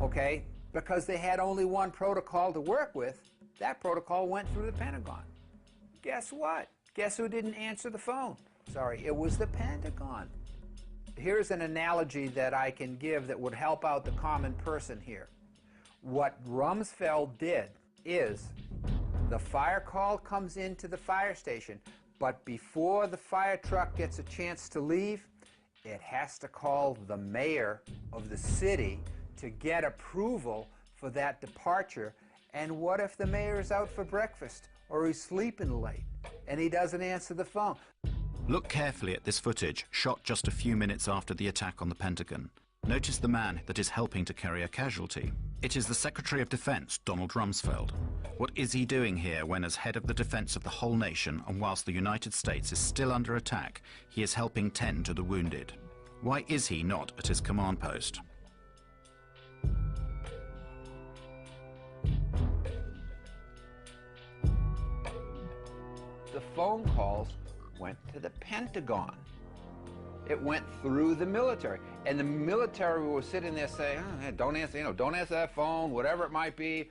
okay, because they had only one protocol to work with. That protocol went through the Pentagon. Guess what? Guess who didn't answer the phone? Sorry, it was the Pentagon. Here's an analogy that I can give that would help out the common person here. What Rumsfeld did is the fire call comes into the fire station, but before the fire truck gets a chance to leave, it has to call the mayor of the city to get approval for that departure. And what if the mayor's out for breakfast or he's sleeping late and he doesn't answer the phone? Look carefully at this footage, shot just a few minutes after the attack on the Pentagon. Notice the man that is helping to carry a casualty. It is the Secretary of Defense, Donald Rumsfeld. What is he doing here when, as head of the defense of the whole nation, and whilst the United States is still under attack, he is helping tend to the wounded? Why is he not at his command post? The phone calls went to the Pentagon. It went through the military, and the military was sitting there saying, oh, hey, don't answer, don't answer that phone, whatever it might be.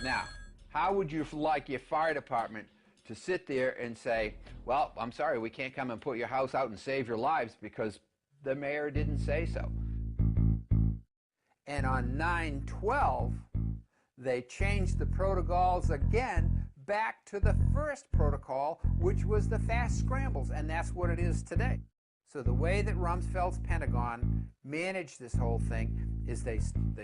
Now, how would you like your fire department to sit there and say, well, I'm sorry, we can't come and put your house out and save your lives because the mayor didn't say so? And on 9/12, they changed the protocols again back to the first protocol, which was the fast scrambles, and that's what it is today. So the way that Rumsfeld's Pentagon managed this whole thing is they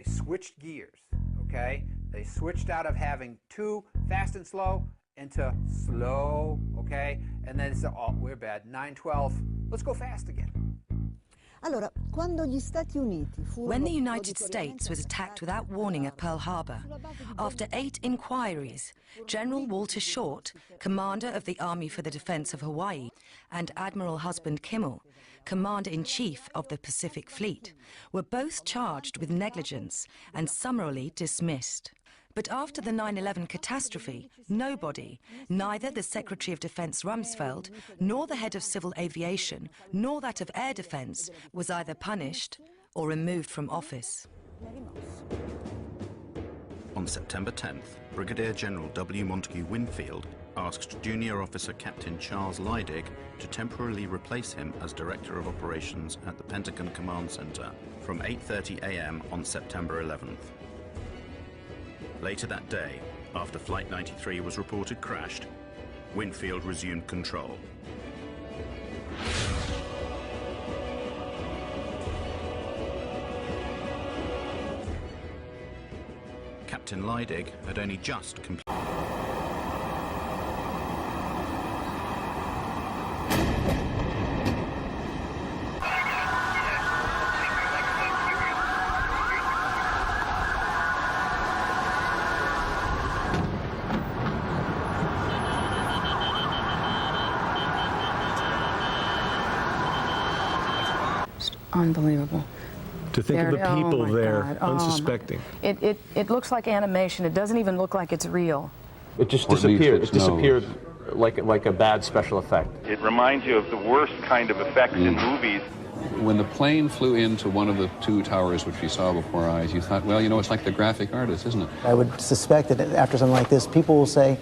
switched gears, okay? They switched out of having two fast and slow into slow, okay? And then they said, oh, we're bad, 9/12, let's go fast again. When the United States was attacked without warning at Pearl Harbor, after 8 inquiries, General Walter Short, commander of the Army for the Defense of Hawaii, and Admiral Husband Kimmel, commander-in-chief of the Pacific Fleet, were both charged with negligence and summarily dismissed. But after the 9/11 catastrophe, nobody, neither the Secretary of Defense Rumsfeld, nor the head of civil aviation, nor that of air defense, was either punished or removed from office. On September 10th, Brigadier General W. Montague Winfield asked Junior Officer Captain Charles Leidig to temporarily replace him as Director of Operations at the Pentagon Command Center from 8:30 a.m. on September 11th. Later that day, after Flight 93 was reported crashed, Winfield resumed control. Captain Leidig had only just completed. Unbelievable. To think of the people there, unsuspecting. It looks like animation. It doesn't even look like it's real. It just disappeared. It disappeared like a bad special effect. It reminds you of the worst kind of effects in movies. When the plane flew into one of the two towers which we saw before our eyes, you thought, well, it's like the graphic artist, isn't it? I would suspect that after something like this, people will say,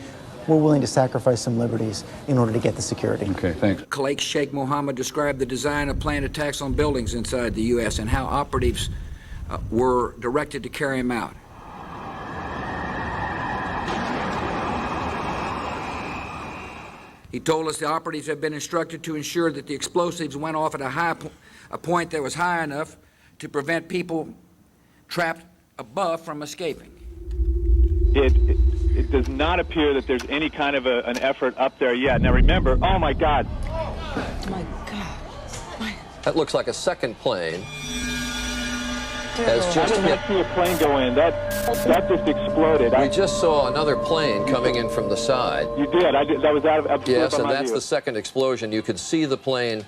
we're willing to sacrifice some liberties in order to get the security. Okay, thanks. Khalid Sheikh Mohammed described the design of planned attacks on buildings inside the U.S. and how operatives were directed to carry them out. He told us the operatives had been instructed to ensure that the explosives went off at a point that was high enough to prevent people trapped above from escaping. It does not appear that there's any kind of an effort up there yet. Now remember, oh my God. My God. That looks like a second plane. I did not see a plane go in. That just exploded. We just saw another plane coming in from the side. You did. That was out of yes, and that's the second explosion. You could see the plane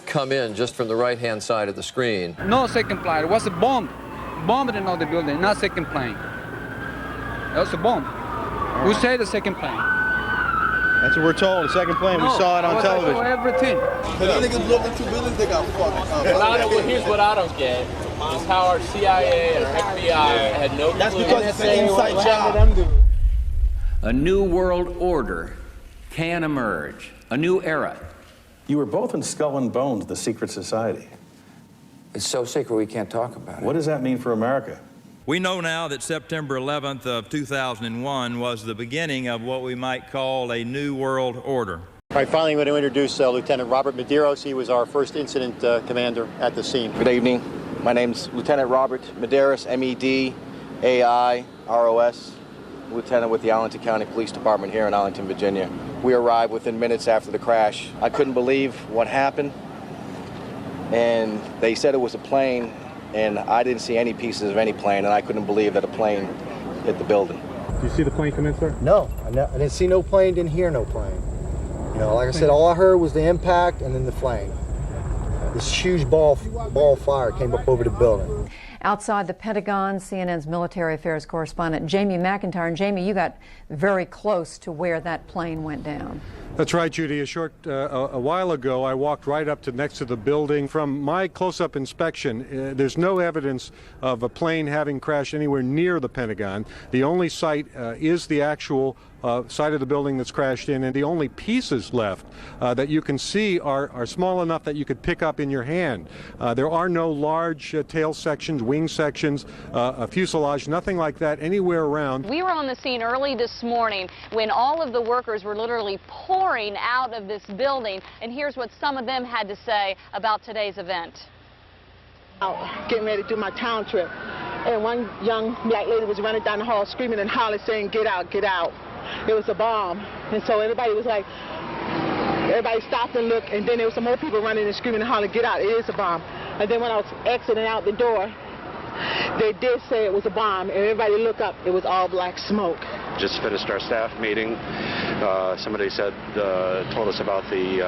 come in just from the right-hand side of the screen. No second plane. It was a bomb. Bombed in the building, not second plane. That was a bomb. Who said the second plane? That's what we're told. The second plane. We saw it on television. Everything. But these niggas blew up the 2 buildings. They got fucked. Here's what I don't get is how our CIA and our FBI had no clue. That's because it's an inside job. A new world order can emerge. A new era. You were both in Skull and Bones, the secret society. It's so secret we can't talk about it. What does that mean for America? We know now that September 11th of 2001 was the beginning of what we might call a new world order. All right, finally I'm going to introduce Lieutenant Robert Medeiros. He was our first incident commander at the scene. Good evening. My name's Lieutenant Robert Medeiros, M-E-D-A-I-R-O-S, Lieutenant with the Arlington County Police Department here in Arlington, Virginia. We arrived within minutes after the crash. I couldn't believe what happened, and they said it was a plane, and I didn't see any pieces of any plane, and I couldn't believe that a plane hit the building. Did you see the plane come in, sir? No, I didn't see no plane, didn't hear no plane. You know, like I said, all I heard was the impact and then the flame. This huge ball of fire came up over the building. Outside the Pentagon, CNN's military affairs correspondent Jamie McIntyre. And Jamie, you got very close to where that plane went down. That's right, Judy. A while ago, I walked right up to next to the building. From my close-up inspection, there's no evidence of a plane having crashed anywhere near the Pentagon. The only site is the actual side of the building that's crashed in, and the only pieces left that you can see are small enough that you could pick up in your hand. There are no large tail sections, wing sections, a fuselage, nothing like that anywhere around. We were on the scene early this morning when all of the workers were literally pouring out of this building, and here's what some of them had to say about today's event. Getting ready to do my town trip, and one young black lady was running down the hall screaming and hollering saying, "Get out, get out." It was a bomb, and so everybody was like, everybody stopped and looked, and then there was some more people running and screaming and hollering, "Get out, it is a bomb." And then when I was exiting out the door, they did say it was a bomb, and everybody looked up, it was all black smoke. Just finished our staff meeting. Somebody told us about the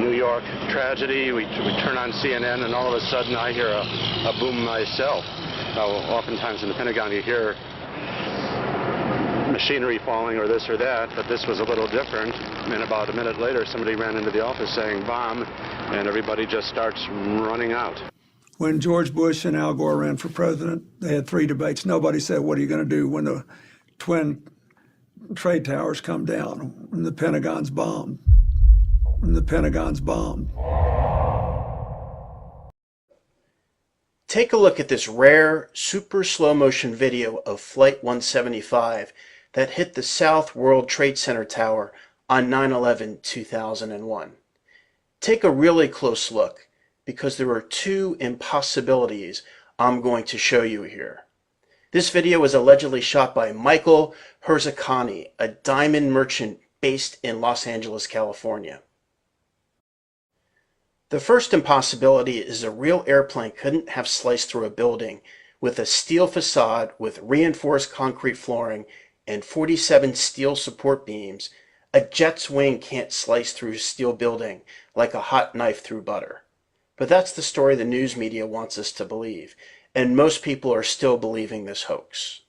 New York tragedy. We turn on CNN, and all of a sudden I hear a boom myself. Oftentimes in the Pentagon you hear machinery falling or this or that, but this was a little different. And about a minute later, somebody ran into the office saying bomb, and everybody just starts running out. When George Bush and Al Gore ran for president, they had 3 debates. Nobody said, what are you going to do when the twin trade towers come down, when the Pentagon's bombed, when the Pentagon's bombed. Take a look at this rare, super slow motion video of Flight 175 that hit the South World Trade Center tower on 9/11/2001. Take a really close look, because there are 2 impossibilities I'm going to show you here. This video was allegedly shot by Michael Herzakani, a diamond merchant based in Los Angeles, California. The first impossibility is a real airplane couldn't have sliced through a building with a steel facade with reinforced concrete flooring and 47 steel support beams. A jet's wing can't slice through a steel building like a hot knife through butter. But that's the story the news media wants us to believe, and most people are still believing this hoax.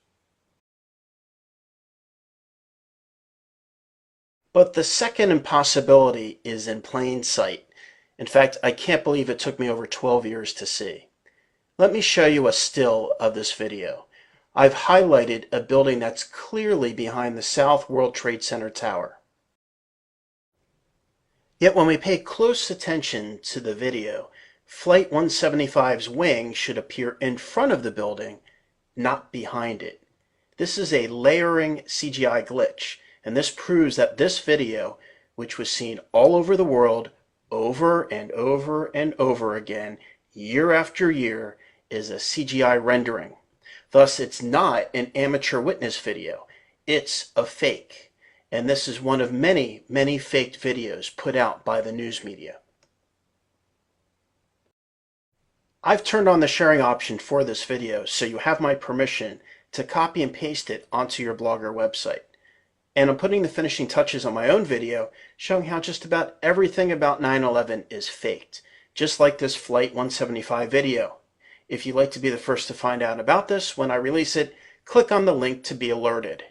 But the second impossibility is in plain sight. In fact, I can't believe it took me over 12 years to see. Let me show you a still of this video. I've highlighted a building that's clearly behind the South World Trade Center tower. Yet when we pay close attention to the video, Flight 175's wing should appear in front of the building, not behind it. This is a layering CGI glitch, and this proves that this video, which was seen all over the world, over and over and over again, year after year, is a CGI rendering. Thus, it's not an amateur witness video. It's a fake. And this is one of many, many faked videos put out by the news media. I've turned on the sharing option for this video, so you have my permission to copy and paste it onto your Blogger website. And I'm putting the finishing touches on my own video, showing how just about everything about 9/11 is faked, just like this Flight 175 video. If you'd like to be the first to find out about this when I release it, click on the link to be alerted.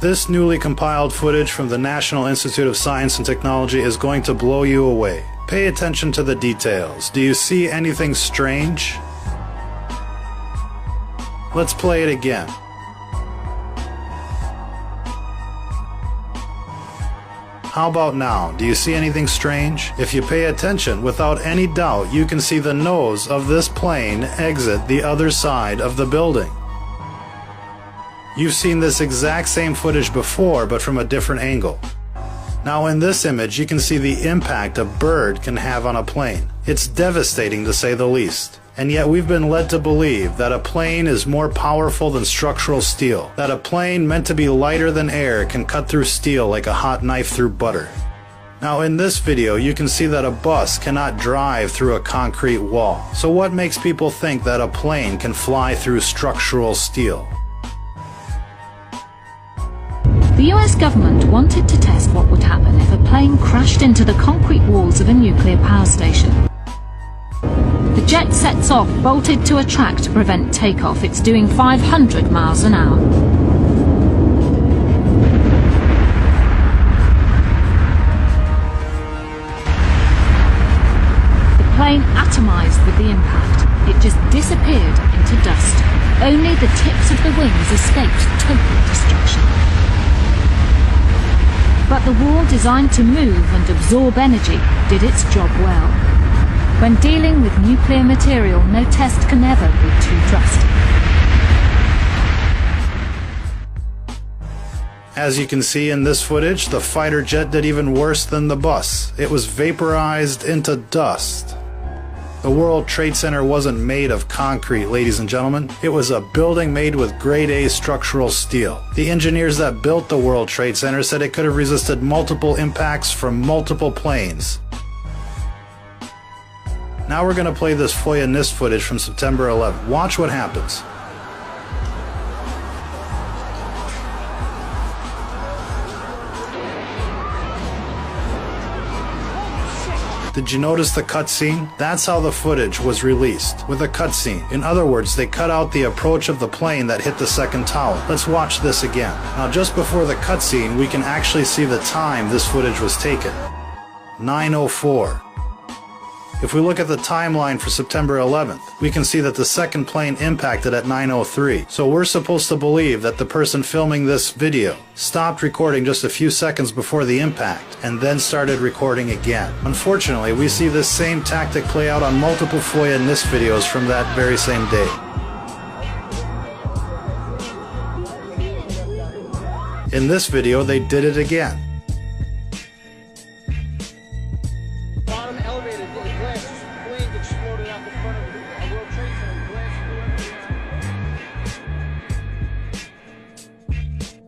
This newly compiled footage from the National Institute of Science and Technology is going to blow you away. Pay attention to the details. Do you see anything strange? Let's play it again. How about now? Do you see anything strange? If you pay attention, without any doubt, you can see the nose of this plane exit the other side of the building. You've seen this exact same footage before, but from a different angle. Now in this image, you can see the impact a bird can have on a plane. It's devastating to say the least. And yet we've been led to believe that a plane is more powerful than structural steel, that a plane meant to be lighter than air can cut through steel like a hot knife through butter. Now in this video, you can see that a bus cannot drive through a concrete wall. So what makes people think that a plane can fly through structural steel? The US government wanted to test what would happen if a plane crashed into the concrete walls of a nuclear power station. The jet sets off, bolted to a track to prevent takeoff. It's doing 500 miles an hour. The plane atomized with the impact. It just disappeared into dust. Only the tips of the wings escaped total destruction. But the wall designed to move and absorb energy did its job well. When dealing with nuclear material, no test can ever be too drastic. As you can see in this footage, the fighter jet did even worse than the bus. It was vaporized into dust. The World Trade Center wasn't made of concrete, ladies and gentlemen. It was a building made with grade A structural steel. The engineers that built the World Trade Center said it could have resisted multiple impacts from multiple planes. Now we're going to play this FOIA NIST footage from September 11th. Watch what happens. Did you notice the cutscene? That's how the footage was released, with a cutscene. In other words, they cut out the approach of the plane that hit the second tower. Let's watch this again. Now just before the cutscene, we can actually see the time this footage was taken. 9:04. If we look at the timeline for September 11th, we can see that the second plane impacted at 9:03. So we're supposed to believe that the person filming this video stopped recording just a few seconds before the impact and then started recording again. Unfortunately, we see this same tactic play out on multiple FOIA NIST videos from that very same day. In this video, they did it again.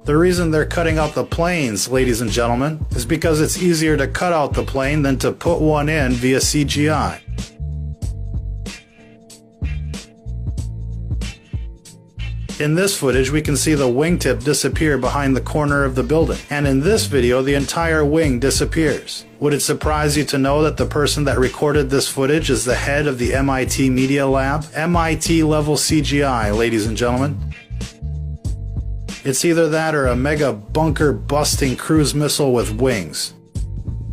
The reason they're cutting out the planes, ladies and gentlemen, is because it's easier to cut out the plane than to put one in via CGI. In this footage, we can see the wingtip disappear behind the corner of the building. And in this video, the entire wing disappears. Would it surprise you to know that the person that recorded this footage is the head of the MIT Media Lab? MIT level CGI, ladies and gentlemen. It's either that or a mega bunker-busting cruise missile with wings.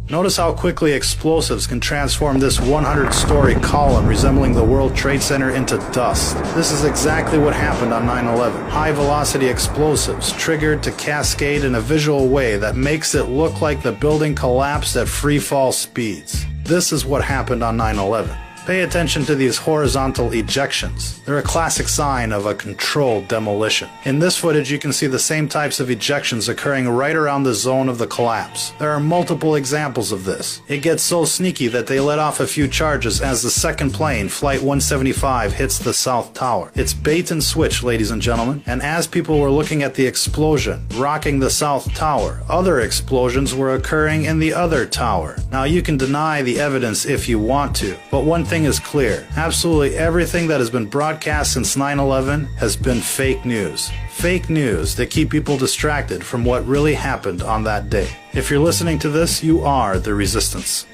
Notice how quickly explosives can transform this 100-story column resembling the World Trade Center into dust. This is exactly what happened on 9/11. High-velocity explosives triggered to cascade in a visual way that makes it look like the building collapsed at free-fall speeds. This is what happened on 9/11. Pay attention to these horizontal ejections. They're a classic sign of a controlled demolition. In this footage, you can see the same types of ejections occurring right around the zone of the collapse. There are multiple examples of this. It gets so sneaky that they let off a few charges as the second plane, Flight 175, hits the South Tower. It's bait and switch, ladies and gentlemen. And as people were looking at the explosion rocking the South Tower, other explosions were occurring in the other tower. Now, you can deny the evidence if you want to, but one thing is clear. Absolutely everything that has been broadcast since 9/11 has been fake news. Fake news that keep people distracted from what really happened on that day. If you're listening to this, you are the resistance.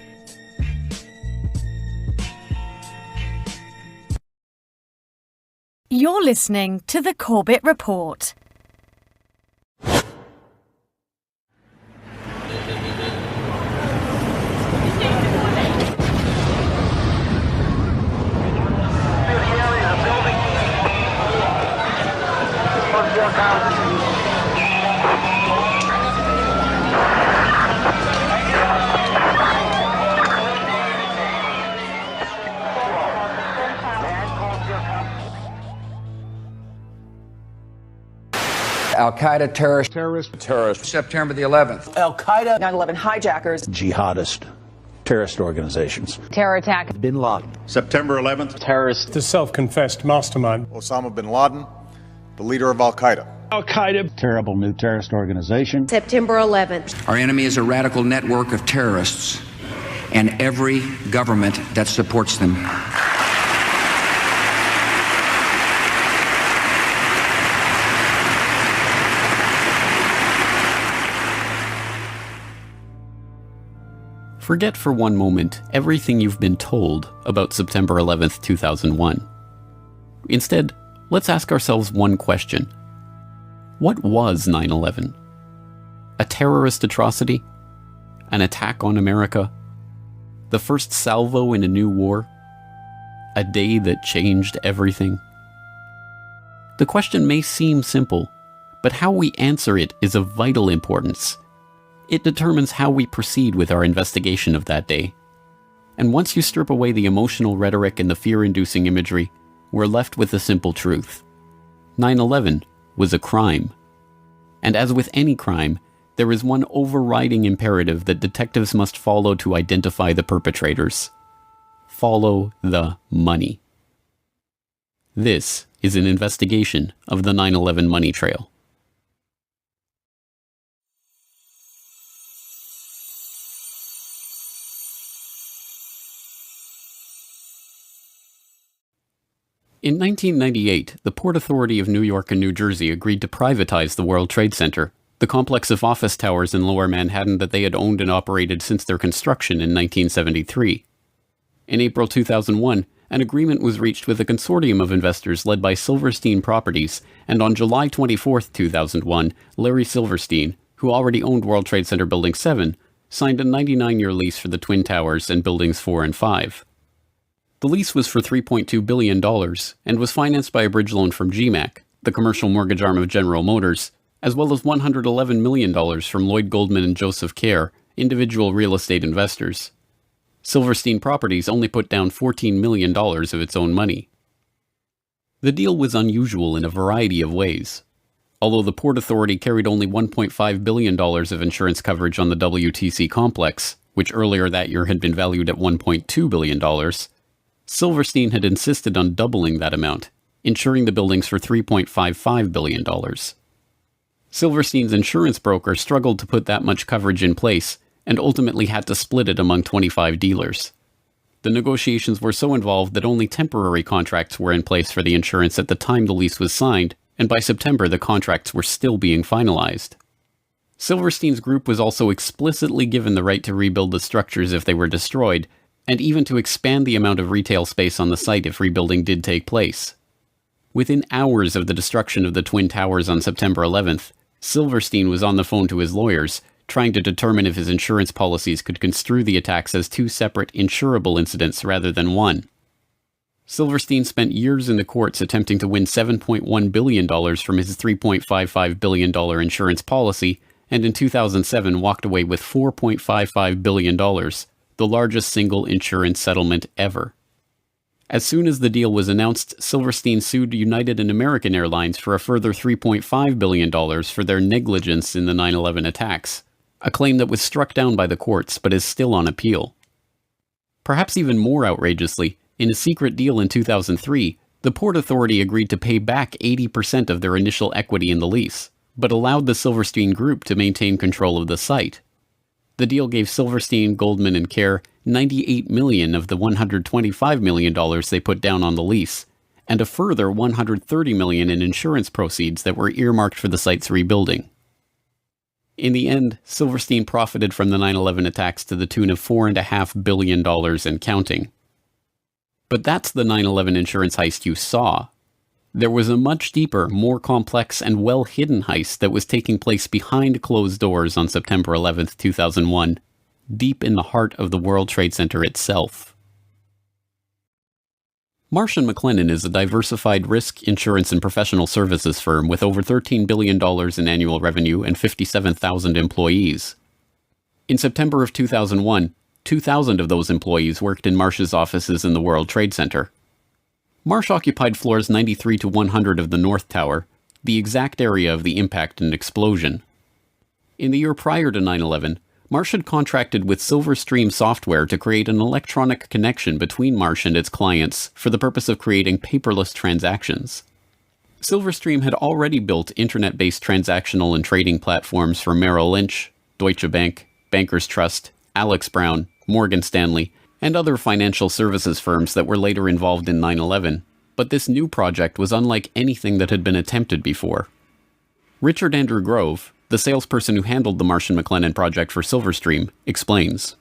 You're listening to The Corbett Report. Al-Qaeda terrorist. September the 11th. Al-Qaeda. 9/11 hijackers. Jihadist terrorist organizations. Terror attack. Bin Laden. September 11th. Terrorist. The self-confessed mastermind. Osama bin Laden, the leader of Al-Qaeda. Al-Qaeda. Terrible new terrorist organization. September 11th. Our enemy is a radical network of terrorists and every government that supports them. Forget for one moment everything you've been told about September 11th, 2001. Instead, let's ask ourselves one question. What was 9/11? A terrorist atrocity? An attack on America? The first salvo in a new war? A day that changed everything? The question may seem simple, but how we answer it is of vital importance. It determines how we proceed with our investigation of that day. And once you strip away the emotional rhetoric and the fear-inducing imagery, we're left with the simple truth. 9/11 was a crime. And as with any crime, there is one overriding imperative that detectives must follow to identify the perpetrators. Follow the money. This is an investigation of the 9/11 money trail. In 1998, the Port Authority of New York and New Jersey agreed to privatize the World Trade Center, the complex of office towers in Lower Manhattan that they had owned and operated since their construction in 1973. In April 2001, an agreement was reached with a consortium of investors led by Silverstein Properties, and on July 24, 2001, Larry Silverstein, who already owned World Trade Center Building 7, signed a 99-year lease for the Twin Towers and Buildings 4 and 5. The lease was for $3.2 billion and was financed by a bridge loan from GMAC, the commercial mortgage arm of General Motors, as well as $111 million from Lloyd Goldman and Joseph Kerr, individual real estate investors. Silverstein Properties only put down $14 million of its own money. The deal was unusual in a variety of ways. Although the Port Authority carried only $1.5 billion of insurance coverage on the WTC complex, which earlier that year had been valued at $1.2 billion, Silverstein had insisted on doubling that amount, insuring the buildings for $3.55 billion. Silverstein's insurance broker struggled to put that much coverage in place and ultimately had to split it among 25 dealers. The negotiations were so involved that only temporary contracts were in place for the insurance at the time the lease was signed, and by September the contracts were still being finalized. Silverstein's group was also explicitly given the right to rebuild the structures if they were destroyed, and even to expand the amount of retail space on the site if rebuilding did take place. Within hours of the destruction of the Twin Towers on September 11th, Silverstein was on the phone to his lawyers, trying to determine if his insurance policies could construe the attacks as two separate insurable incidents rather than one. Silverstein spent years in the courts attempting to win $7.1 billion from his $3.55 billion insurance policy, and in 2007 walked away with $4.55 billion, the largest single insurance settlement ever. As soon as the deal was announced, Silverstein sued United and American Airlines for a further $3.5 billion for their negligence in the 9/11 attacks, a claim that was struck down by the courts but is still on appeal. Perhaps even more outrageously, in a secret deal in 2003, the Port Authority agreed to pay back 80% of their initial equity in the lease, but allowed the Silverstein Group to maintain control of the site. The deal gave Silverstein, Goldman, and Kerr $98 million of the $125 million they put down on the lease, and a further $130 million in insurance proceeds that were earmarked for the site's rebuilding. In the end, Silverstein profited from the 9/11 attacks to the tune of $4.5 billion and counting. But that's the 9/11 insurance heist you saw. There was a much deeper, more complex, and well-hidden heist that was taking place behind closed doors on September 11th, 2001, deep in the heart of the World Trade Center itself. Marsh & McLennan is a diversified risk, insurance, and professional services firm with over $13 billion in annual revenue and 57,000 employees. In September of 2001, 2,000 of those employees worked in Marsh's offices in the World Trade Center. Marsh occupied floors 93 to 100 of the North Tower, the exact area of the impact and explosion. In the year prior to 9/11, Marsh had contracted with Silverstream Software to create an electronic connection between Marsh and its clients for the purpose of creating paperless transactions. Silverstream had already built internet-based transactional and trading platforms for Merrill Lynch, Deutsche Bank, Bankers Trust, Alex Brown, Morgan Stanley, and other financial services firms that were later involved in 9/11, but this new project was unlike anything that had been attempted before. Richard Andrew Grove, the salesperson who handled the Marsh & McLennan project for Silverstream, explains.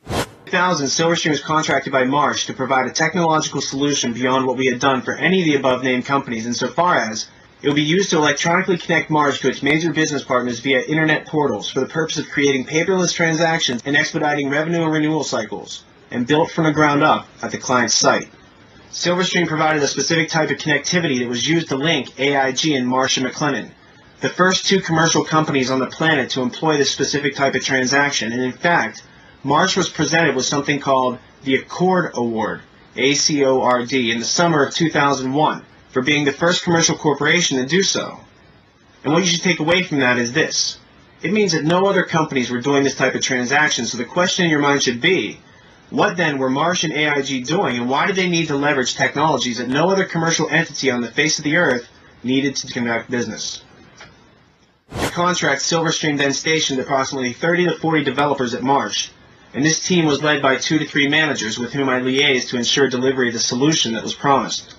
In 2000, Silverstream was contracted by Marsh to provide a technological solution beyond what we had done for any of the above-named companies, insofar as it would be used to electronically connect Marsh to its major business partners via internet portals for the purpose of creating paperless transactions and expediting revenue and renewal cycles, and built from the ground up at the client's site. Silverstream provided a specific type of connectivity that was used to link AIG and Marsh & McLennan, the first two commercial companies on the planet to employ this specific type of transaction, and in fact, Marsh was presented with something called the Accord Award, ACORD, in the summer of 2001 for being the first commercial corporation to do so. And what you should take away from that is this. It means that no other companies were doing this type of transaction, so the question in your mind should be, what then were Marsh and AIG doing, and why did they need to leverage technologies that no other commercial entity on the face of the earth needed to conduct business? The contract, Silverstream then stationed approximately 30 to 40 developers at Marsh, and this team was led by 2 to 3 managers with whom I liaised to ensure delivery of the solution that was promised.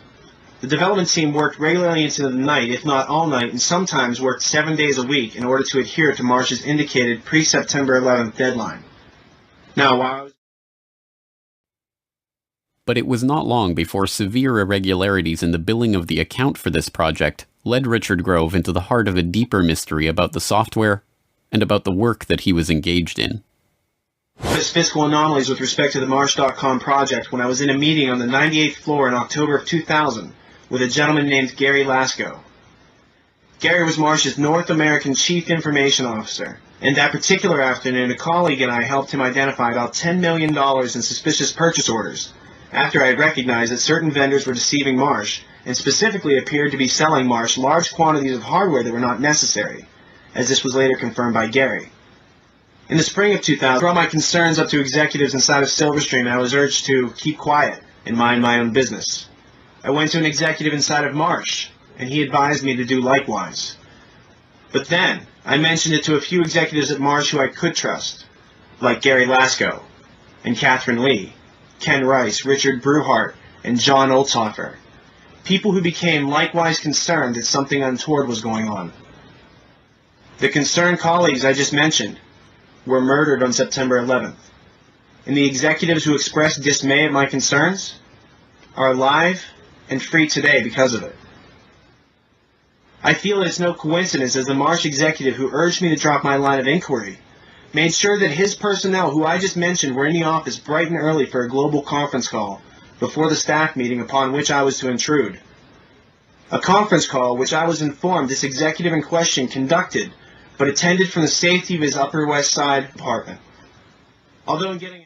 The development team worked regularly into the night, if not all night, and sometimes worked 7 days a week in order to adhere to Marsh's indicated pre-September 11th deadline. Now, while I was But it was not long before severe irregularities in the billing of the account for this project led Richard Grove into the heart of a deeper mystery about the software and about the work that he was engaged in. Fiscal anomalies with respect to the Marsh.com project when I was in a meeting on the 98th floor in October of 2000 with a gentleman named Gary Lasko. Gary was Marsh's North American Chief Information Officer, and that particular afternoon a colleague and I helped him identify about $10 million in suspicious purchase orders after I had recognized that certain vendors were deceiving Marsh and specifically appeared to be selling Marsh large quantities of hardware that were not necessary, as this was later confirmed by Gary. In the spring of 2000, I brought my concerns up to executives inside of Silverstream, and I was urged to keep quiet and mind my own business. I went to an executive inside of Marsh, and he advised me to do likewise. But then, I mentioned it to a few executives at Marsh who I could trust, like Gary Lasko, and Catherine Lee, Ken Rice, Richard Bruhart, and John Olthofer, people who became likewise concerned that something untoward was going on. The concerned colleagues I just mentioned were murdered on September 11th, and the executives who expressed dismay at my concerns are alive and free today because of it. I feel it's no coincidence as the Marsh executive who urged me to drop my line of inquiry made sure that his personnel, who I just mentioned, were in the office bright and early for a global conference call before the staff meeting upon which I was to intrude. A conference call which I was informed this executive in question conducted but attended from the safety of his Upper West Side apartment. Although in getting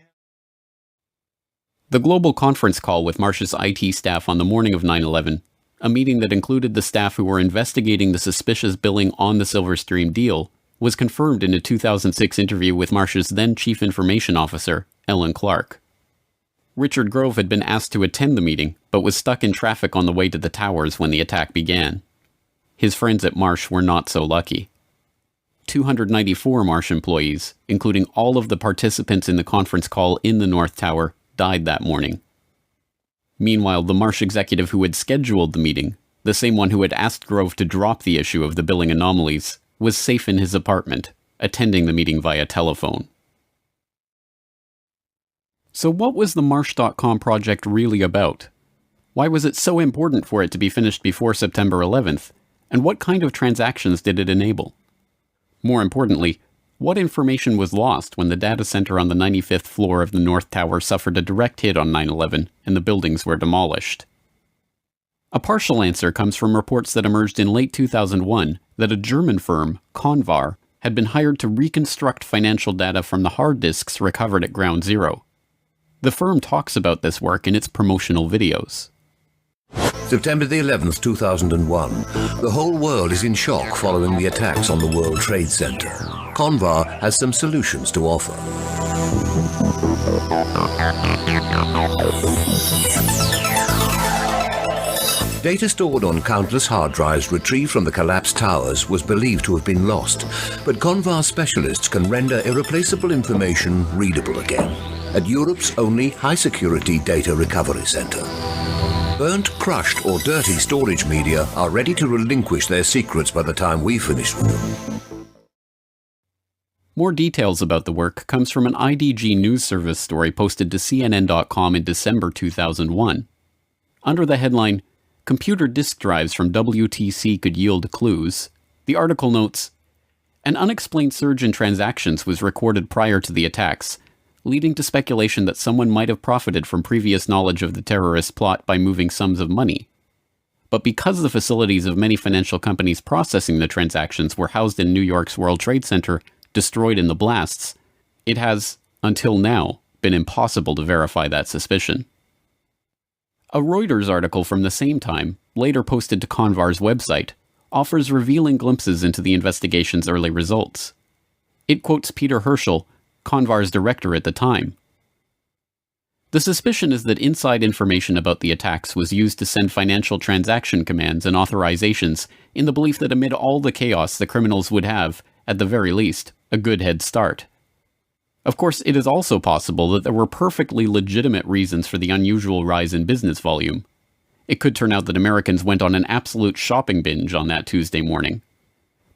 The global conference call with Marsh's IT staff on the morning of 9/11, a meeting that included the staff who were investigating the suspicious billing on the Silverstream deal, was confirmed in a 2006 interview with Marsh's then Chief Information Officer, Ellen Clark. Richard Grove had been asked to attend the meeting, but was stuck in traffic on the way to the towers when the attack began. His friends at Marsh were not so lucky. 294 Marsh employees, including all of the participants in the conference call in the North Tower, died that morning. Meanwhile, the Marsh executive who had scheduled the meeting, the same one who had asked Grove to drop the issue of the billing anomalies, was safe in his apartment, attending the meeting via telephone. So what was the Marsh.com project really about? Why was it so important for it to be finished before September 11th? And what kind of transactions did it enable? More importantly, what information was lost when the data center on the 95th floor of the North Tower suffered a direct hit on 9/11 and the buildings were demolished? A partial answer comes from reports that emerged in late 2001 that a German firm, Convar, had been hired to reconstruct financial data from the hard disks recovered at Ground Zero. The firm talks about this work in its promotional videos. September the 11th, 2001. The whole world is in shock following the attacks on the World Trade Center. Convar has some solutions to offer. Data stored on countless hard drives retrieved from the collapsed towers was believed to have been lost, but Convar specialists can render irreplaceable information readable again at Europe's only high-security data recovery center. Burnt, crushed, or dirty storage media are ready to relinquish their secrets by the time we finish with them. More details about the work comes from an IDG news service story posted to CNN.com in December 2001. Under the headline, "Computer disk drives from WTC could yield clues," the article notes, "An unexplained surge in transactions was recorded prior to the attacks, leading to speculation that someone might have profited from previous knowledge of the terrorist plot by moving sums of money. But because the facilities of many financial companies processing the transactions were housed in New York's World Trade Center, destroyed in the blasts, it has, until now, been impossible to verify that suspicion." A Reuters article from the same time, later posted to Convar's website, offers revealing glimpses into the investigation's early results. It quotes Peter Herschel, Convar's director at the time. "The suspicion is that inside information about the attacks was used to send financial transaction commands and authorizations in the belief that amid all the chaos the criminals would have, at the very least, a good head start. Of course, it is also possible that there were perfectly legitimate reasons for the unusual rise in business volume. It could turn out that Americans went on an absolute shopping binge on that Tuesday morning.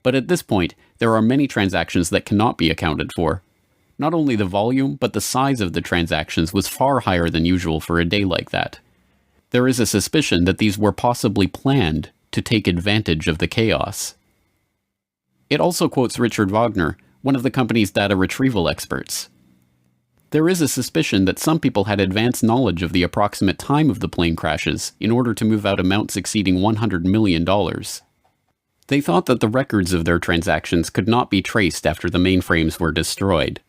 But at this point, there are many transactions that cannot be accounted for. Not only the volume, but the size of the transactions was far higher than usual for a day like that. There is a suspicion that these were possibly planned to take advantage of the chaos." It also quotes Richard Wagner, one of the company's data retrieval experts. "There is a suspicion that some people had advanced knowledge of the approximate time of the plane crashes in order to move out amounts exceeding $100 million. They thought that the records of their transactions could not be traced after the mainframes were destroyed."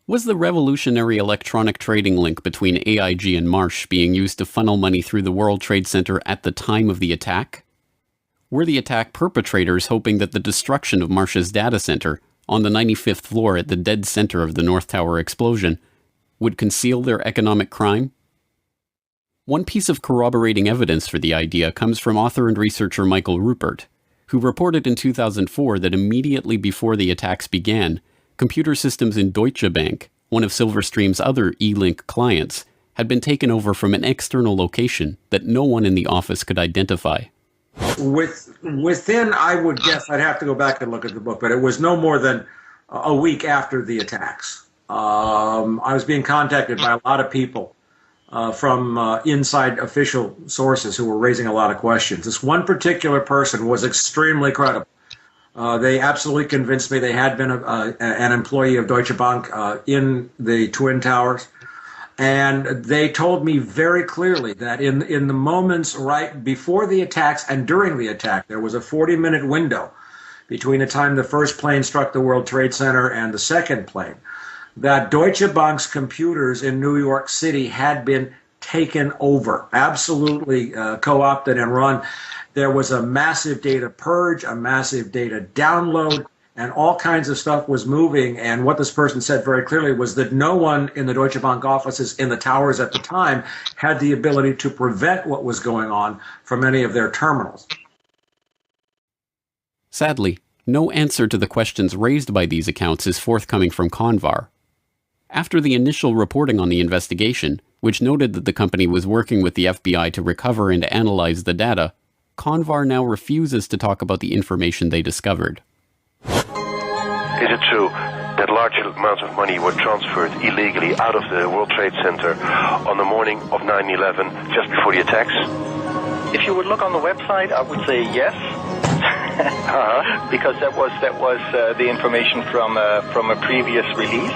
Was the revolutionary electronic trading link between AIG and Marsh being used to funnel money through the World Trade Center at the time of the attack? Were the attack perpetrators hoping that the destruction of Marsh's data center, on the 95th floor at the dead center of the North Tower explosion, would conceal their economic crime? One piece of corroborating evidence for the idea comes from author and researcher Michael Rupert, who reported in 2004 that immediately before the attacks began, computer systems in Deutsche Bank, one of Silverstream's other E-Link clients, had been taken over from an external location that no one in the office could identify. Within, I would guess, I'd have to go back and look at the book, but it was no more than a week after the attacks. I was being contacted by a lot of people from inside official sources who were raising a lot of questions. This one particular person was extremely credible. They absolutely convinced me they had been an employee of Deutsche Bank in the Twin Towers. And they told me very clearly that in the moments right before the attacks and during the attack, there was a 40-minute window between the time the first plane struck the World Trade Center and the second plane, that Deutsche Bank's computers in New York City had been taken over, absolutely co-opted and run. There was a massive data purge, a massive data download, and all kinds of stuff was moving. And what this person said very clearly was that no one in the Deutsche Bank offices in the towers at the time had the ability to prevent what was going on from any of their terminals. Sadly, no answer to the questions raised by these accounts is forthcoming from Convar. After the initial reporting on the investigation, which noted that the company was working with the FBI to recover and analyze the data, Convar now refuses to talk about the information they discovered. Is it true that large amounts of money were transferred illegally out of the World Trade Center on the morning of 9/11, just before the attacks? If you would look on the website, I would say yes, because that was the information from a previous release.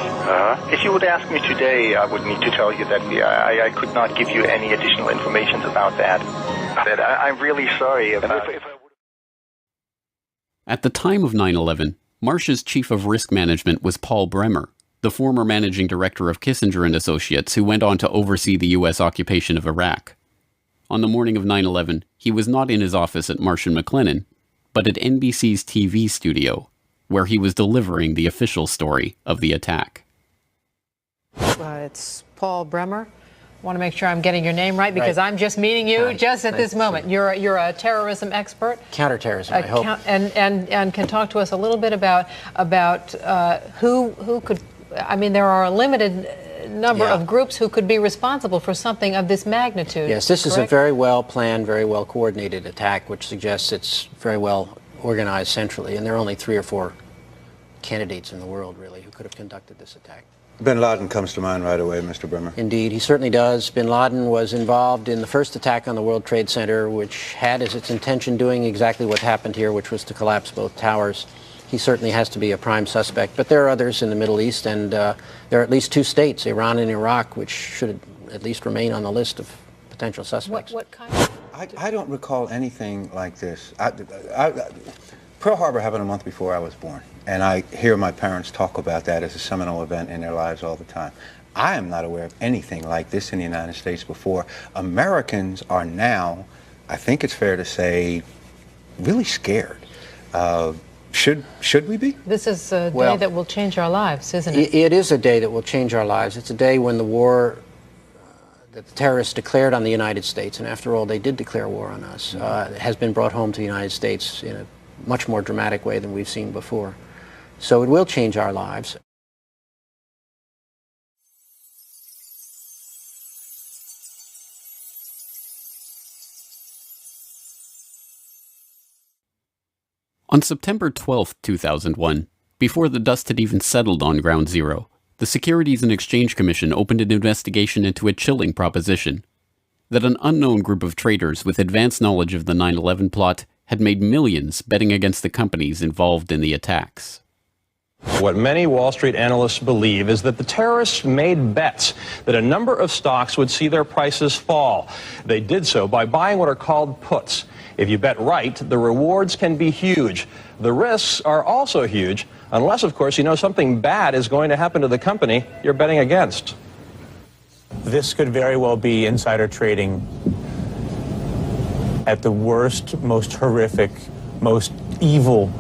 If you would ask me today, I would need to tell you that I could not give you any additional information about that. I'm really sorry about it. At the time of 9/11, Marsh's chief of risk management was Paul Bremer, the former managing director of Kissinger & Associates who went on to oversee the U.S. occupation of Iraq. On the morning of 9/11, he was not in his office at Marsh & McLennan, but at NBC's TV studio, where he was delivering the official story of the attack. It's Paul Bremer. I want to make sure I'm getting your name right because I'm just meeting you just at this moment. You're a terrorism expert, counterterrorism. I hope, and can talk to us a little bit about who could. I mean, there are a limited number of groups who could be responsible for something of this magnitude. Yes, this is a very well planned, very well coordinated attack, which suggests it's very well organized centrally, and there are only 3 or 4 candidates in the world, really, who could have conducted this attack. Bin Laden comes to mind right away, Mr. Bremer. Indeed, he certainly does. Bin Laden was involved in the first attack on the World Trade Center, which had as its intention doing exactly what happened here, which was to collapse both towers. He certainly has to be a prime suspect, but there are others in the Middle East, and there are at least 2 states, Iran and Iraq, which should at least remain on the list of potential suspects. What kind of... I don't recall anything like this. Pearl Harbor happened a month before I was born, and I hear my parents talk about that as a seminal event in their lives all the time. I am not aware of anything like this in the United States before. Americans are now, I think it's fair to say, really scared. Should we be? This is a day that will change our lives, isn't it? It is a day that will change our lives. It's a day when the war that the terrorists declared on the United States, and after all, they did declare war on us, has been brought home to the United States in a much more dramatic way than we've seen before. So it will change our lives. On September 12, 2001, before the dust had even settled on Ground Zero, the Securities and Exchange Commission opened an investigation into a chilling proposition: that an unknown group of traders with advanced knowledge of the 9/11 plot had made millions betting against the companies involved in the attacks. What many Wall Street analysts believe is that the terrorists made bets that a number of stocks would see their prices fall. They did so by buying what are called puts. If you bet right, the rewards can be huge. The risks are also huge, unless, of course, you know something bad is going to happen to the company you're betting against. This could very well be insider trading at the worst, most horrific, most evil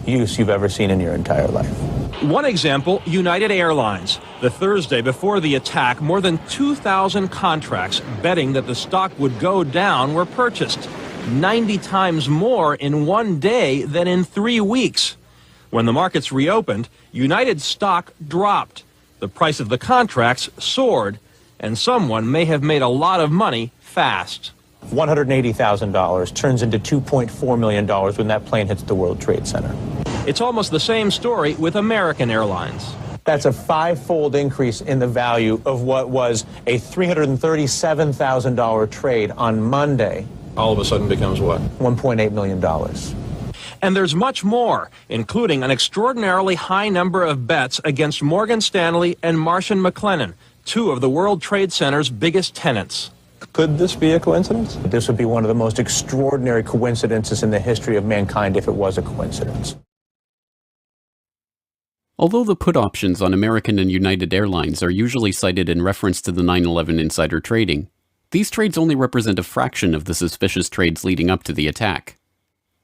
use you've ever seen in your entire life. One example, United Airlines. The Thursday before the attack, more than 2,000 contracts betting that the stock would go down were purchased. 90 times more in one day than in 3 weeks. When the markets reopened, United stock dropped. The price of the contracts soared, and someone may have made a lot of money fast. $180,000 turns into $2.4 million when that plane hits the World Trade Center. It's almost the same story with American Airlines. That's a 5-fold increase in the value of what was a $337,000 trade on Monday. All of a sudden becomes what? $1.8 million. And there's much more, including an extraordinarily high number of bets against Morgan Stanley and Marsh & McLennan, 2 of the World Trade Center's biggest tenants. Could this be a coincidence? This would be one of the most extraordinary coincidences in the history of mankind if it was a coincidence. Although the put options on American and United Airlines are usually cited in reference to the 9/11 insider trading, these trades only represent a fraction of the suspicious trades leading up to the attack.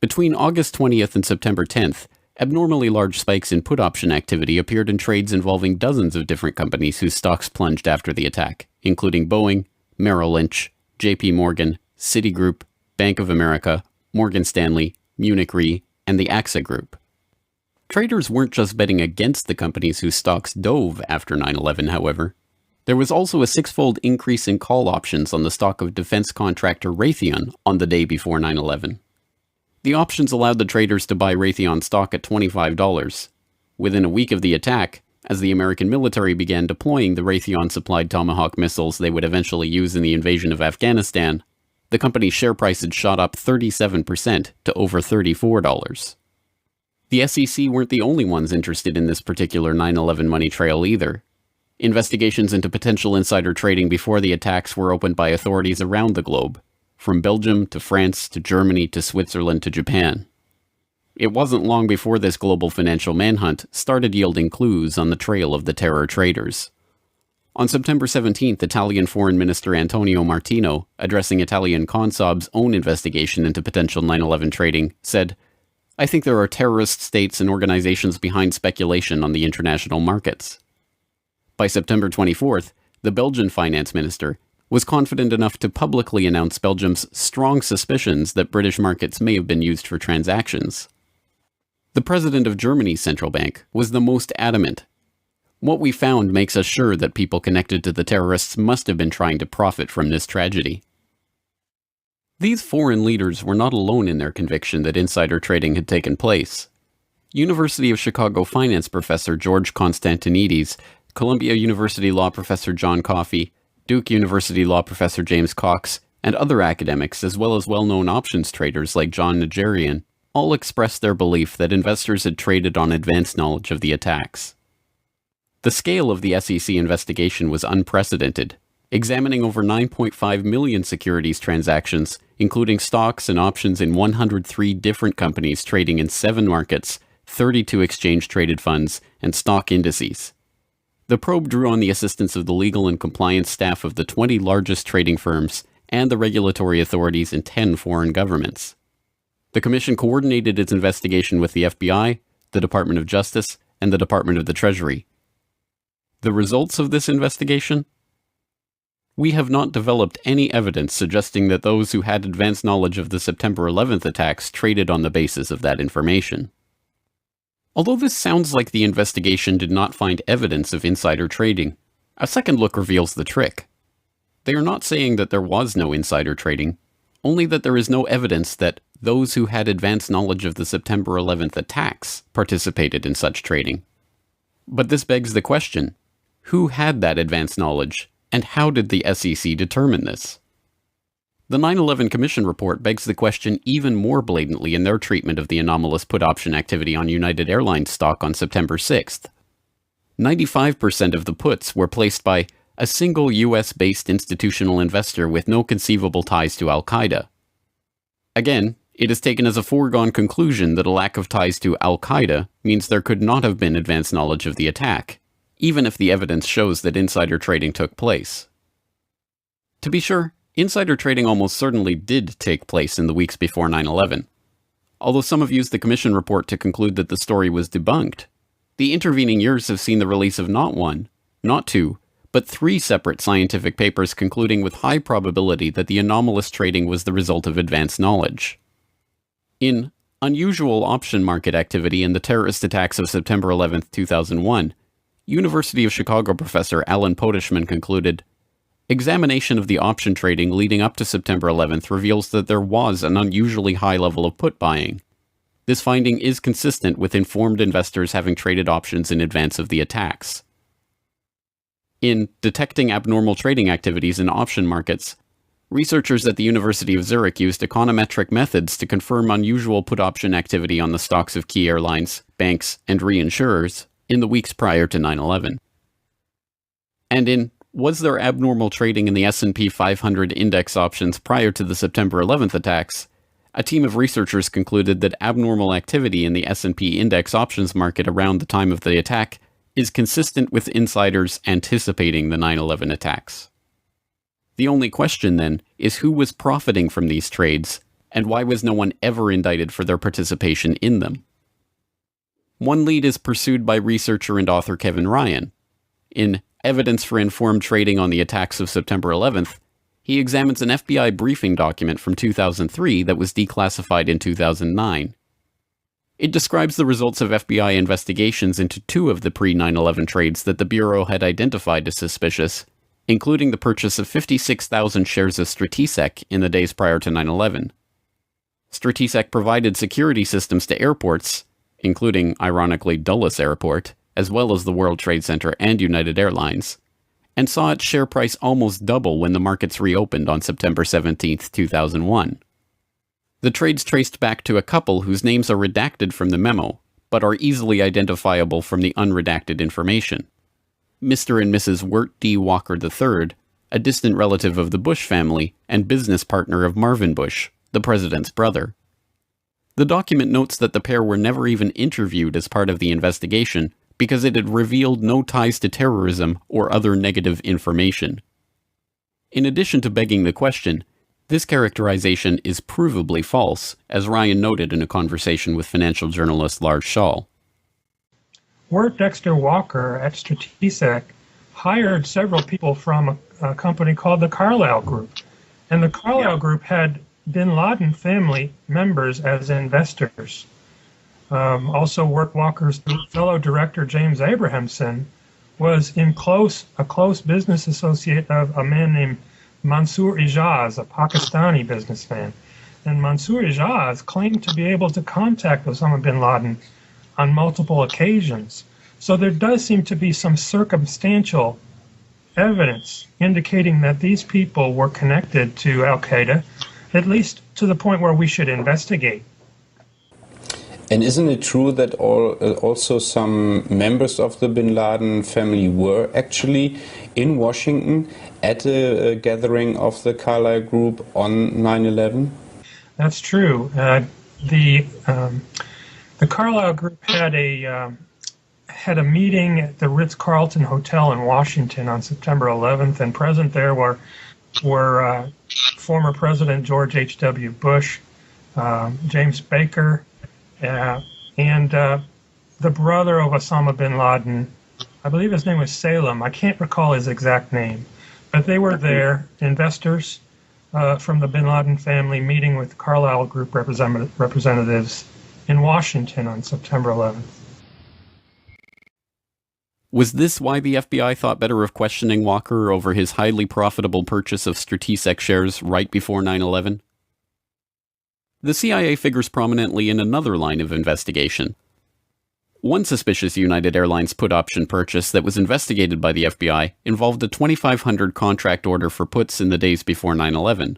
Between August 20th and September 10th, abnormally large spikes in put option activity appeared in trades involving dozens of different companies whose stocks plunged after the attack, including Boeing, Merrill Lynch, JP Morgan, Citigroup, Bank of America, Morgan Stanley, Munich Re, and the AXA Group. Traders weren't just betting against the companies whose stocks dove after 9/11, however. There was also a 6-fold increase in call options on the stock of defense contractor Raytheon on the day before 9/11. The options allowed the traders to buy Raytheon stock at $25. Within a week of the attack, as the American military began deploying the Raytheon-supplied Tomahawk missiles they would eventually use in the invasion of Afghanistan, the company's share price had shot up 37% to over $34. The SEC weren't the only ones interested in this particular 9/11 money trail either. Investigations into potential insider trading before the attacks were opened by authorities around the globe, from Belgium to France to Germany to Switzerland to Japan. It wasn't long before this global financial manhunt started yielding clues on the trail of the terror traders. On September 17th, Italian Foreign Minister Antonio Martino, addressing Italian Consob's own investigation into potential 9/11 trading, said, "I think there are terrorist states and organizations behind speculation on the international markets." By September 24th, the Belgian finance minister was confident enough to publicly announce Belgium's strong suspicions that British markets may have been used for transactions. The president of Germany's central bank was the most adamant. "What we found makes us sure that people connected to the terrorists must have been trying to profit from this tragedy." These foreign leaders were not alone in their conviction that insider trading had taken place. University of Chicago finance professor George Constantinides, Columbia University law professor John Coffey, Duke University law professor James Cox, and other academics, as well as well-known options traders like John Najarian, all expressed their belief that investors had traded on advanced knowledge of the attacks. The scale of the SEC investigation was unprecedented, examining over 9.5 million securities transactions, including stocks and options in 103 different companies trading in 7 markets, 32 exchange-traded funds, and stock indices. The probe drew on the assistance of the legal and compliance staff of the 20 largest trading firms and the regulatory authorities in 10 foreign governments. The Commission coordinated its investigation with the FBI, the Department of Justice, and the Department of the Treasury. The results of this investigation? We have not developed any evidence suggesting that those who had advanced knowledge of the September 11th attacks traded on the basis of that information. Although this sounds like the investigation did not find evidence of insider trading, a second look reveals the trick. They are not saying that there was no insider trading, only that there is no evidence that those who had advanced knowledge of the September 11th attacks participated in such trading. But this begs the question, who had that advanced knowledge, and how did the SEC determine this? The 9/11 Commission report begs the question even more blatantly in their treatment of the anomalous put option activity on United Airlines stock on September 6th. 95% of the puts were placed by a single US-based institutional investor with no conceivable ties to Al-Qaeda. Again, it is taken as a foregone conclusion that a lack of ties to Al-Qaeda means there could not have been advanced knowledge of the attack, even if the evidence shows that insider trading took place. To be sure, insider trading almost certainly did take place in the weeks before 9/11. Although some have used the Commission report to conclude that the story was debunked, the intervening years have seen the release of not one, not two, but 3 separate scientific papers concluding with high probability that the anomalous trading was the result of advanced knowledge. In Unusual Option Market Activity in the Terrorist Attacks of September 11, 2001, University of Chicago professor Alan Potishman concluded, "Examination of the option trading leading up to September 11th reveals that there was an unusually high level of put buying. This finding is consistent with informed investors having traded options in advance of the attacks." In Detecting Abnormal Trading Activities in Option Markets, researchers at the University of Zurich used econometric methods to confirm unusual put option activity on the stocks of key airlines, banks, and reinsurers in the weeks prior to 9/11. And in Was There Abnormal Trading in the S&P 500 Index Options Prior to the September 11th Attacks, a team of researchers concluded that abnormal activity in the S&P Index Options market around the time of the attack is consistent with insiders anticipating the 9/11 attacks. The only question, then, is who was profiting from these trades, and why was no one ever indicted for their participation in them? One lead is pursued by researcher and author Kevin Ryan. In Evidence for Informed Trading on the Attacks of September 11th, he examines an FBI briefing document from 2003 that was declassified in 2009. It describes the results of FBI investigations into 2 of the pre-9/11 trades that the Bureau had identified as suspicious, including the purchase of 56,000 shares of Stratesec in the days prior to 9/11. Stratesec provided security systems to airports, including, ironically, Dulles Airport, as well as the World Trade Center and United Airlines, and saw its share price almost double when the markets reopened on September 17, 2001. The trades traced back to a couple whose names are redacted from the memo, but are easily identifiable from the unredacted information. Mr. and Mrs. Wirt D. Walker III, a distant relative of the Bush family and business partner of Marvin Bush, the president's brother. The document notes that the pair were never even interviewed as part of the investigation, because it had revealed no ties to terrorism or other negative information. In addition to begging the question, this characterization is provably false, as Ryan noted in a conversation with financial journalist Lars Schall. Wirt Dexter Walker at Strategic hired several people from a company called the Carlyle Group. And the Carlyle Group had bin Laden family members as investors. Also, Wirt Walker's fellow director, James Abrahamson, was a close business associate of a man named Mansour Ijaz, a Pakistani businessman. And Mansour Ijaz claimed to be able to contact Osama bin Laden on multiple occasions. So there does seem to be some circumstantial evidence indicating that these people were connected to Al-Qaeda, at least to the point where we should investigate. And isn't it true that also some members of the bin Laden family were actually in Washington at a gathering of the Carlyle Group on 9/11? That's true. The Carlyle Group had a meeting at the Ritz-Carlton Hotel in Washington on September 11th, and present there were former President George H.W. Bush, James Baker, and the brother of Osama bin Laden. I believe his name was Salem. I can't recall his exact name. But they were there, investors from the bin Laden family, meeting with Carlyle Group representatives in Washington on September 11th. Was this why the FBI thought better of questioning Walker over his highly profitable purchase of Strategic shares right before 9/11? The CIA figures prominently in another line of investigation. One suspicious United Airlines put option purchase that was investigated by the FBI involved a 2,500 contract order for puts in the days before 9/11.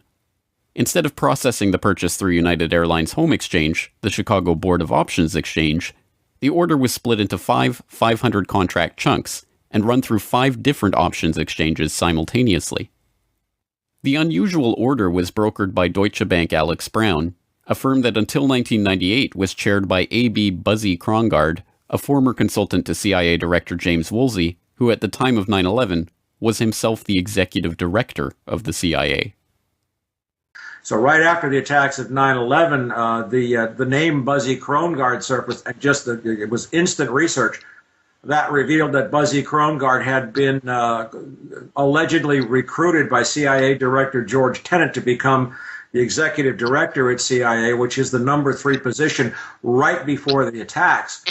Instead of processing the purchase through United Airlines Home Exchange, the Chicago Board of Options Exchange, the order was split into 500 contract chunks and run through 5 different options exchanges simultaneously. The unusual order was brokered by Deutsche Bank Alex Brown, a firm that until 1998 was chaired by A.B. Buzzy Krongard, a former consultant to CIA Director James Woolsey, who at the time of 9/11 was himself the executive director of the CIA. So right after the attacks of 9/11, the name Buzzy Krongard surfaced, and it was instant research that revealed that Buzzy Krongard had been allegedly recruited by CIA Director George Tenet to become the executive director at CIA, which is the number 3 position right before the attacks.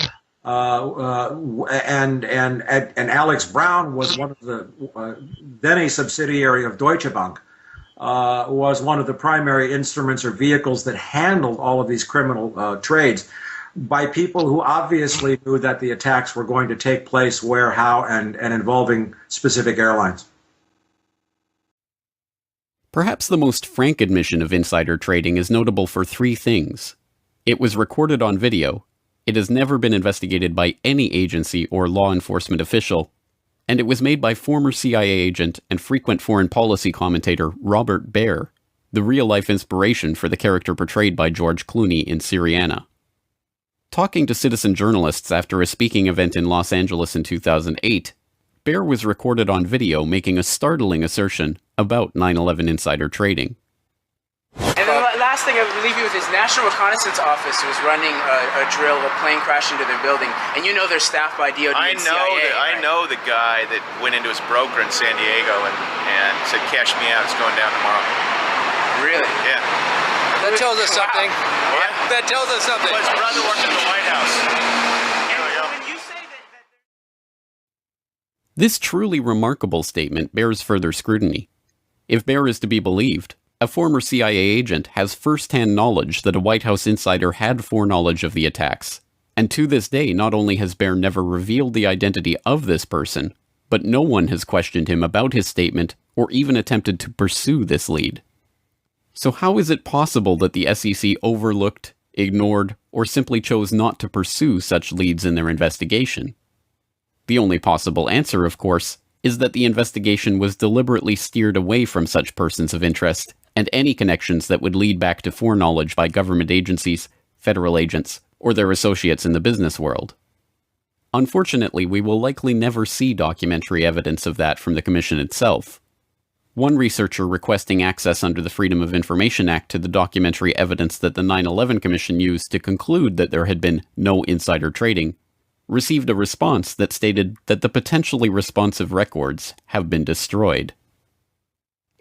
And Alex Brown was one of the then a subsidiary of Deutsche Bank. Was one of the primary instruments or vehicles that handled all of these criminal trades by people who obviously knew that the attacks were going to take place where, how, and involving specific airlines. Perhaps the most frank admission of insider trading is notable for 3 things. It was recorded on video, it has never been investigated by any agency or law enforcement official, and it was made by former CIA agent and frequent foreign policy commentator Robert Baer, the real-life inspiration for the character portrayed by George Clooney in Syriana. Talking to citizen journalists after a speaking event in Los Angeles in 2008, Baer was recorded on video making a startling assertion about 9/11 insider trading. And then the last thing, I believe it was his National Reconnaissance Office was running a drill, a plane crashed into their building, and you know they're staffed by DOD and CIA. I know the guy that went into his broker in San Diego and said, "Cash me out, it's going down tomorrow." Really? Yeah. That tells us something. What? That tells us something. Well, his brother worked in the White House. This truly remarkable statement bears further scrutiny. If Baer is to be believed, a former CIA agent has first-hand knowledge that a White House insider had foreknowledge of the attacks, and to this day not only has Baer never revealed the identity of this person, but no one has questioned him about his statement or even attempted to pursue this lead. So how is it possible that the SEC overlooked, ignored, or simply chose not to pursue such leads in their investigation? The only possible answer, of course, is that the investigation was deliberately steered away from such persons of interest and any connections that would lead back to foreknowledge by government agencies, federal agents, or their associates in the business world. Unfortunately, we will likely never see documentary evidence of that from the Commission itself. One researcher requesting access under the Freedom of Information Act to the documentary evidence that the 9/11 Commission used to conclude that there had been no insider trading received a response that stated that the potentially responsive records have been destroyed.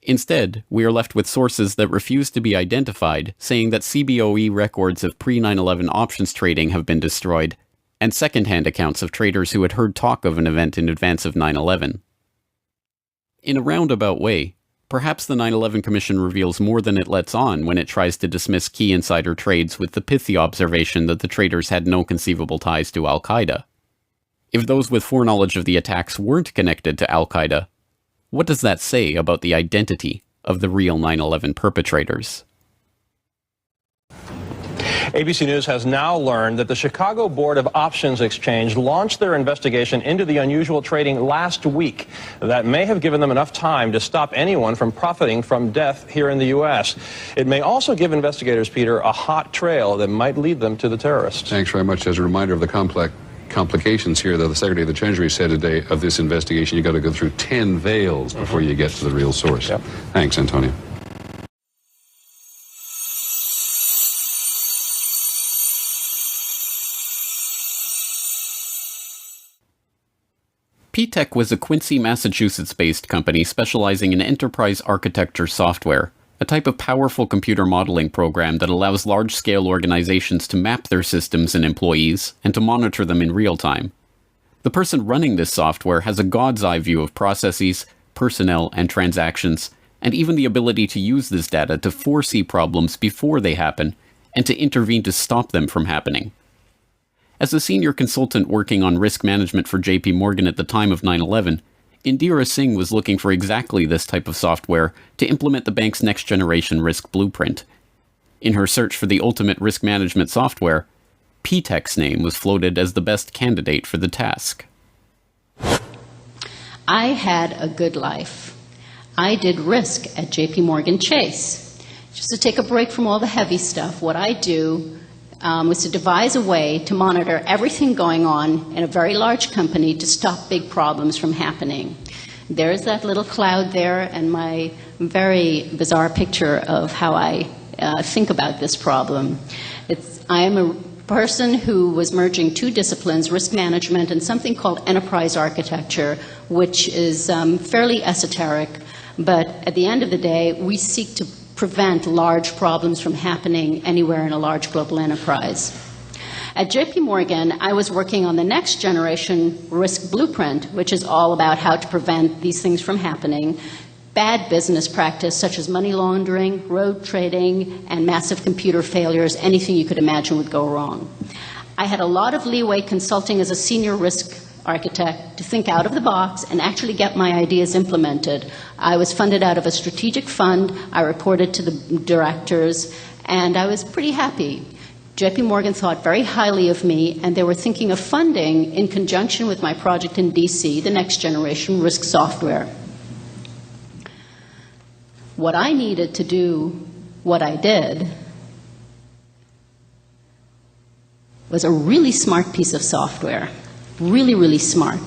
Instead, we are left with sources that refuse to be identified, saying that CBOE records of pre-9/11 options trading have been destroyed, and second-hand accounts of traders who had heard talk of an event in advance of 9/11. In a roundabout way, perhaps the 9/11 Commission reveals more than it lets on when it tries to dismiss key insider trades with the pithy observation that the traders had no conceivable ties to Al-Qaeda. If those with foreknowledge of the attacks weren't connected to Al-Qaeda, what does that say about the identity of the real 9/11 perpetrators? ABC News has now learned that the Chicago Board of Options Exchange launched their investigation into the unusual trading last week. That may have given them enough time to stop anyone from profiting from death here in the U.S. It may also give investigators, Peter, a hot trail that might lead them to the terrorists. Thanks very much. As a reminder of the complications here, though, the Secretary of the Treasury said today of this investigation, you got to go through 10 veils before you get to the real source. Yep. Thanks, Antonio. P-Tech was a Quincy, Massachusetts-based company specializing in enterprise architecture software, a type of powerful computer modeling program that allows large-scale organizations to map their systems and employees and to monitor them in real time. The person running this software has a god's eye view of processes, personnel, and transactions, and even the ability to use this data to foresee problems before they happen and to intervene to stop them from happening. As a senior consultant working on risk management for JP Morgan at the time of 9/11, Indira Singh was looking for exactly this type of software to implement the bank's next-generation risk blueprint. In her search for the ultimate risk management software, P-Tech's name was floated as the best candidate for the task. I had a good life. I did risk at JP Morgan Chase. Just to take a break from all the heavy stuff, what I do was to devise a way to monitor everything going on in a very large company to stop big problems from happening. There's that little cloud there and my very bizarre picture of how I think about this problem. I am a person who was merging two disciplines, risk management and something called enterprise architecture, which is fairly esoteric, but at the end of the day, we seek to prevent large problems from happening anywhere in a large global enterprise. At JP Morgan, I was working on the next generation risk blueprint, which is all about how to prevent these things from happening. Bad business practice, such as money laundering, road trading, and massive computer failures, anything you could imagine would go wrong. I had a lot of leeway consulting as a senior risk architect to think out of the box and actually get my ideas implemented. I was funded out of a strategic fund. I reported to the directors, and I was pretty happy. JP Morgan thought very highly of me, and they were thinking of funding, in conjunction with my project in DC, the next generation risk software. What I needed to do, what I did, was a really smart piece of software. Really, really smart.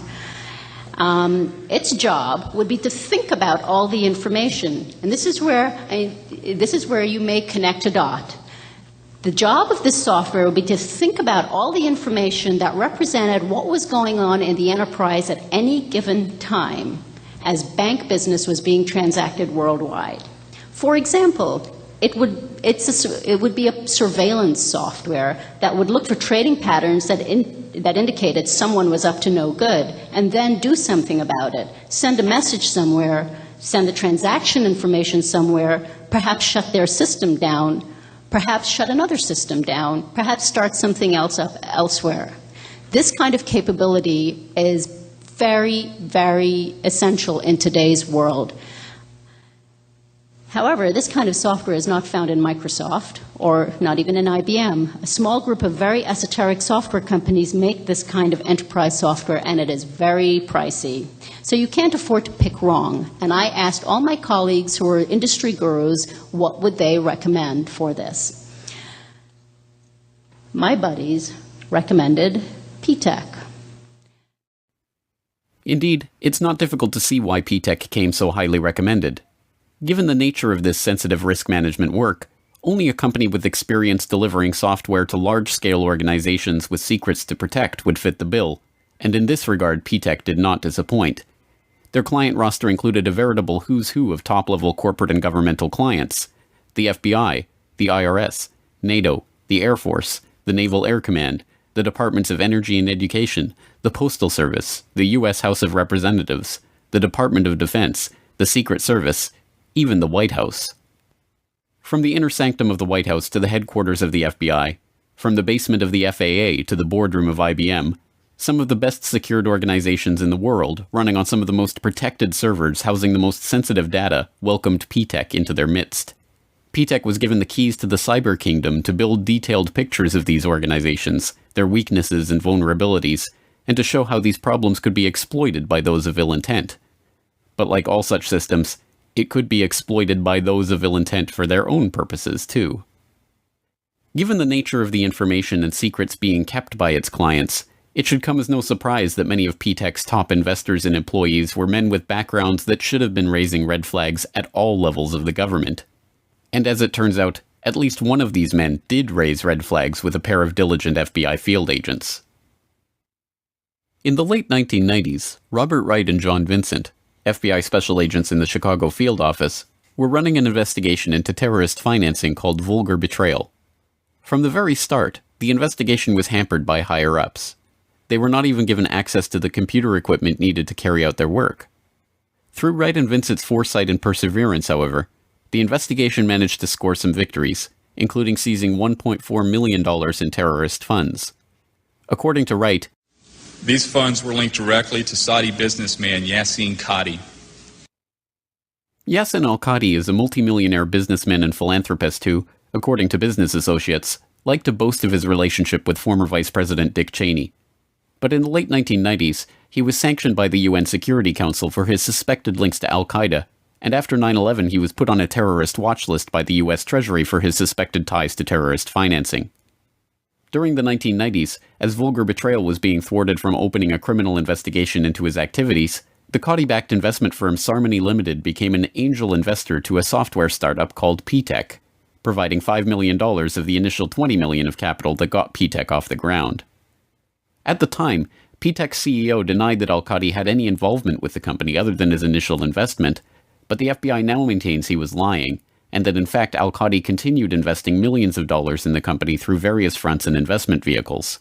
Its job would be to think about all the information, and this is where you may connect a dot. The job of this software would be to think about all the information that represented what was going on in the enterprise at any given time as bank business was being transacted worldwide. For example, it would be a surveillance software that would look for trading patterns that indicated someone was up to no good, and then do something about it. Send a message somewhere, send the transaction information somewhere, perhaps shut their system down, perhaps shut another system down, perhaps start something else up elsewhere. This kind of capability is very, very essential in today's world. However, this kind of software is not found in Microsoft or not even in IBM. A small group of very esoteric software companies make this kind of enterprise software, and it is very pricey. So you can't afford to pick wrong. And I asked all my colleagues who are industry gurus what would they recommend for this. My buddies recommended P-Tech. Indeed, it's not difficult to see why P-TECH came so highly recommended. Given the nature of this sensitive risk management work, only a company with experience delivering software to large-scale organizations with secrets to protect would fit the bill, and in this regard P-TECH did not disappoint. Their client roster included a veritable who's who of top-level corporate and governmental clients: the FBI, the IRS, NATO, the Air Force, the Naval Air Command, the Departments of Energy and Education, the Postal Service, the U.S. House of Representatives, the Department of Defense, the Secret Service, even the White House. From the inner sanctum of the White House to the headquarters of the FBI, from the basement of the FAA to the boardroom of IBM, some of the best secured organizations in the world, running on some of the most protected servers housing the most sensitive data, welcomed P-TECH into their midst. P-TECH was given the keys to the cyber kingdom to build detailed pictures of these organizations, their weaknesses and vulnerabilities, and to show how these problems could be exploited by those of ill intent. But like all such systems, it could be exploited by those of ill intent for their own purposes, too. Given the nature of the information and secrets being kept by its clients, it should come as no surprise that many of P-TECH's top investors and employees were men with backgrounds that should have been raising red flags at all levels of the government. And as it turns out, at least one of these men did raise red flags with a pair of diligent FBI field agents. In the late 1990s, Robert Wright and John Vincent, FBI special agents in the Chicago field office, were running an investigation into terrorist financing called vulgar betrayal. From the very start, the investigation was hampered by higher-ups. They were not even given access to the computer equipment needed to carry out their work. Through Wright and Vincent's foresight and perseverance, however, the investigation managed to score some victories, including seizing $1.4 million in terrorist funds. According to Wright, these funds were linked directly to Saudi businessman Yassin Qadi. Yassin al-Qadi is a multimillionaire businessman and philanthropist who, according to Business Associates, liked to boast of his relationship with former Vice President Dick Cheney. But in the late 1990s, he was sanctioned by the UN Security Council for his suspected links to al-Qaeda, and after 9/11 he was put on a terrorist watch list by the US Treasury for his suspected ties to terrorist financing. During the 1990s, as vulgar betrayal was being thwarted from opening a criminal investigation into his activities, the Qadi-backed investment firm Sarmony Limited became an angel investor to a software startup called P-TECH, providing $5 million of the initial $20 million of capital that got P-TECH off the ground. At the time, P-TECH's CEO denied that al-Qadi had any involvement with the company other than his initial investment, but the FBI now maintains he was lying, and that in fact al-Qadi continued investing millions of dollars in the company through various fronts and investment vehicles.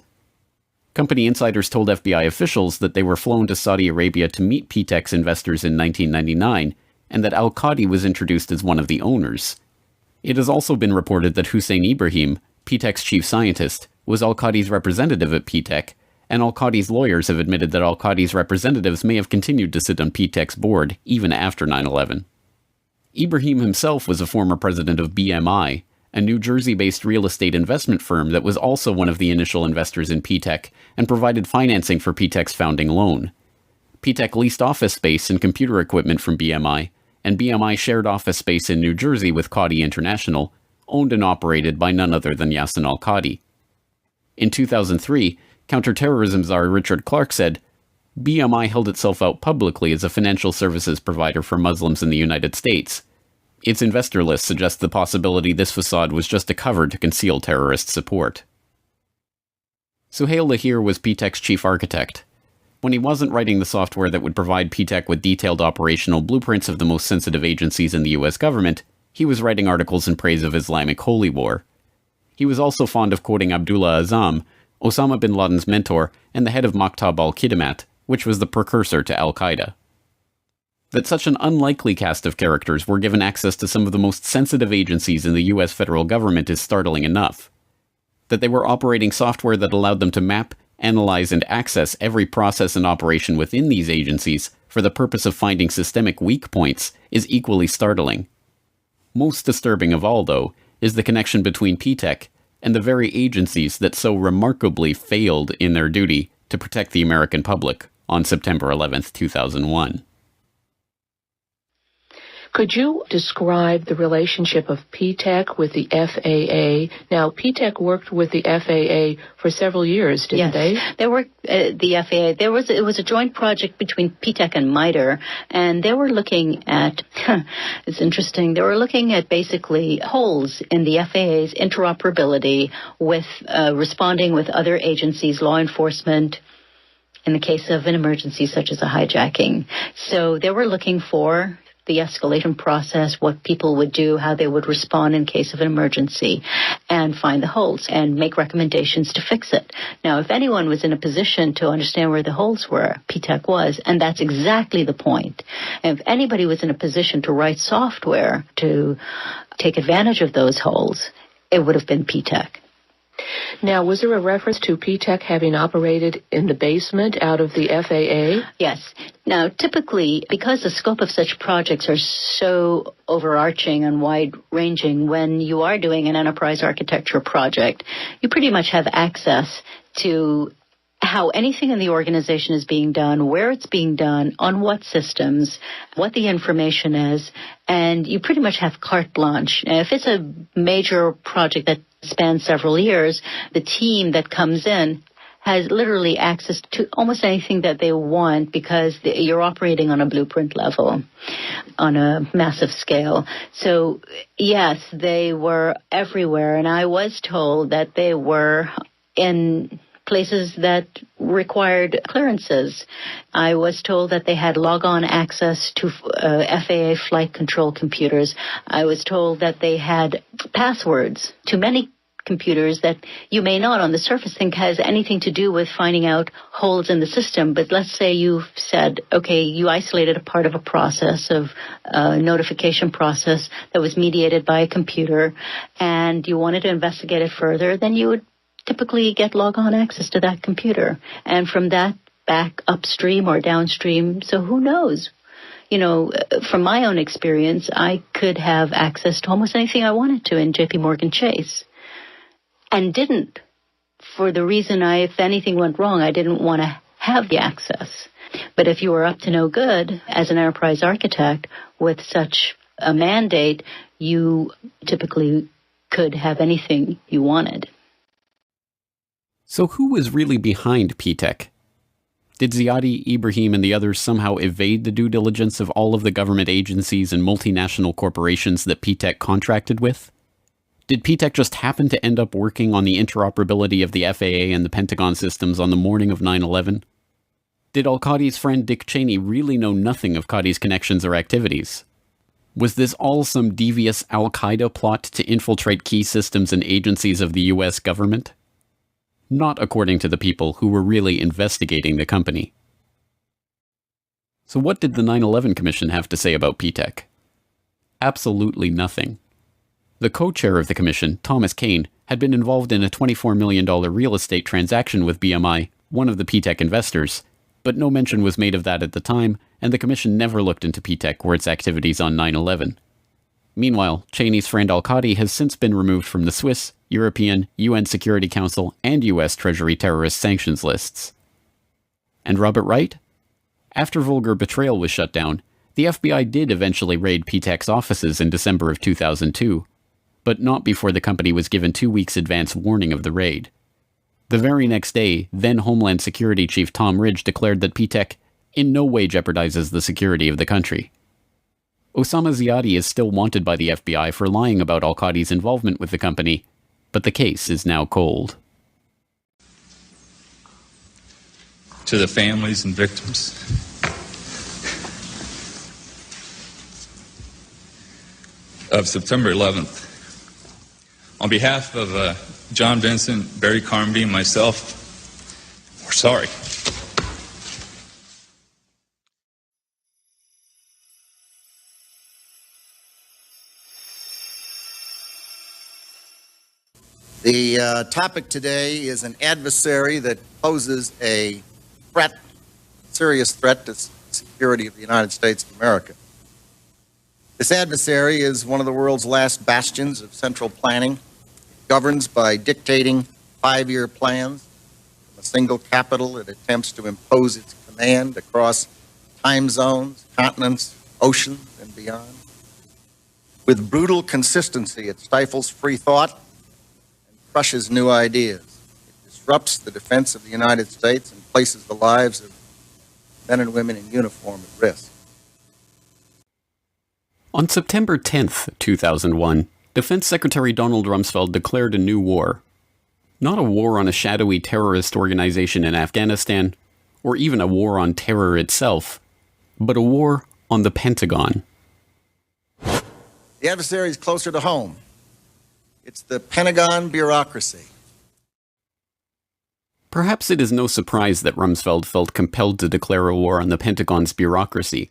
Company insiders told FBI officials that they were flown to Saudi Arabia to meet P-TECH's investors in 1999, and that al-Qadi was introduced as one of the owners. It has also been reported that Hussein Ibrahim, P-TECH's chief scientist, was al-Qadi's representative at P-TECH, and al-Qadi's lawyers have admitted that al-Qadi's representatives may have continued to sit on P-TECH's board even after 9/11. Ibrahim himself was a former president of BMI, a New Jersey-based real estate investment firm that was also one of the initial investors in P-TECH and provided financing for P-TECH's founding loan. P-TECH leased office space and computer equipment from BMI, and BMI shared office space in New Jersey with Qadi International, owned and operated by none other than Yassin al-Qadi. In 2003, counterterrorism czar Richard Clarke said, BMI held itself out publicly as a financial services provider for Muslims in the United States. Its investor list suggests the possibility this facade was just a cover to conceal terrorist support. Suhail Lahir was P-TECH's chief architect. When he wasn't writing the software that would provide P-TECH with detailed operational blueprints of the most sensitive agencies in the US government, he was writing articles in praise of Islamic holy war. He was also fond of quoting Abdullah Azzam, Osama bin Laden's mentor and the head of Maktab al-Qidmat, which was the precursor to al-Qaeda. That such an unlikely cast of characters were given access to some of the most sensitive agencies in the US federal government is startling enough. That they were operating software that allowed them to map, analyze, and access every process and operation within these agencies for the purpose of finding systemic weak points is equally startling. Most disturbing of all, though, is the connection between P-TECH and the very agencies that so remarkably failed in their duty to protect the American public on September 11, 2001. Could you describe the relationship of PTEC with the FAA? Now, PTEC worked with the FAA for several years, didn't they? Yes, there were the FAA. It was a joint project between PTEC and MITRE, and they were looking at. It's interesting. They were looking at basically holes in the FAA's interoperability with responding with other agencies, law enforcement, in the case of an emergency such as a hijacking. So they were looking for the escalation process, what people would do, how they would respond in case of an emergency, and find the holes and make recommendations to fix it. Now, if anyone was in a position to understand where the holes were, PTEC was, and that's exactly the point. And if anybody was in a position to write software to take advantage of those holes, it would have been PTEC. Now, was there a reference to PTEC having operated in the basement out of the FAA? Yes. Now, typically, because the scope of such projects are so overarching and wide-ranging, when you are doing an enterprise architecture project, you pretty much have access to how anything in the organization is being done, where it's being done, on what systems, what the information is, and you pretty much have carte blanche. Now, if it's a major project that spans several years, the team that comes in has literally access to almost anything that they want because you're operating on a blueprint level, on a massive scale. So, yes, they were everywhere, and I was told that they were in places that required clearances. I was told that they had log-on access to FAA flight control computers. I was told that they had passwords to many computers that you may not on the surface think has anything to do with finding out holes in the system. But let's say you've said, okay, you isolated a part of a process, of a notification process that was mediated by a computer, and you wanted to investigate it further, then you would typically get log-on access to that computer. And from that, back upstream or downstream. So who knows? You know, from my own experience, I could have access to almost anything I wanted to in JP Morgan Chase. And didn't, for the reason if anything went wrong, I didn't want to have the access. But if you were up to no good as an enterprise architect with such a mandate, you typically could have anything you wanted. So who was really behind PTEC? Did Ziadi, Ibrahim, and the others somehow evade the due diligence of all of the government agencies and multinational corporations that PTEC contracted with? Did PTEC just happen to end up working on the interoperability of the FAA and the Pentagon systems on the morning of 9/11? Did al-Qadi's friend Dick Cheney really know nothing of Qadi's connections or activities? Was this all some devious al-Qaeda plot to infiltrate key systems and agencies of the US government? Not according to the people who were really investigating the company. So what did the 9/11 Commission have to say about PTEC? Absolutely nothing. The co-chair of the commission, Thomas Kane, had been involved in a $24 million real estate transaction with BMI, one of the PTEC investors, but no mention was made of that at the time, and the commission never looked into PTEC or its activities on 9/11. Meanwhile, Cheney's friend al-Qadi has since been removed from the Swiss, European, UN Security Council, and US Treasury terrorist sanctions lists. And Robert Wright? After Vulgar Betrayal was shut down, the FBI did eventually raid PTEC's offices in December of 2002, but not before the company was given 2 weeks advance warning of the raid. The very next day, then Homeland Security Chief Tom Ridge declared that PTEC in no way jeopardizes the security of the country. Osama Ziadi is still wanted by the FBI for lying about al-Qadi's involvement with the company, but the case is now cold. To the families and victims, of September 11th, on behalf of John Vincent, Barry Carmody, and myself, we're sorry. The topic today is an adversary that poses a threat, serious threat to the security of the United States of America. This adversary is one of the world's last bastions of central planning. It governs by dictating 5-year plans. From a single capital, it attempts to impose its command across time zones, continents, oceans, and beyond. With brutal consistency, it stifles free thought and crushes new ideas. It disrupts the defense of the United States and places the lives of men and women in uniform at risk. On September 10th, 2001, Defense Secretary Donald Rumsfeld declared a new war. Not a war on a shadowy terrorist organization in Afghanistan, or even a war on terror itself, but a war on the Pentagon. The adversary is closer to home. It's the Pentagon bureaucracy. Perhaps it is no surprise that Rumsfeld felt compelled to declare a war on the Pentagon's bureaucracy.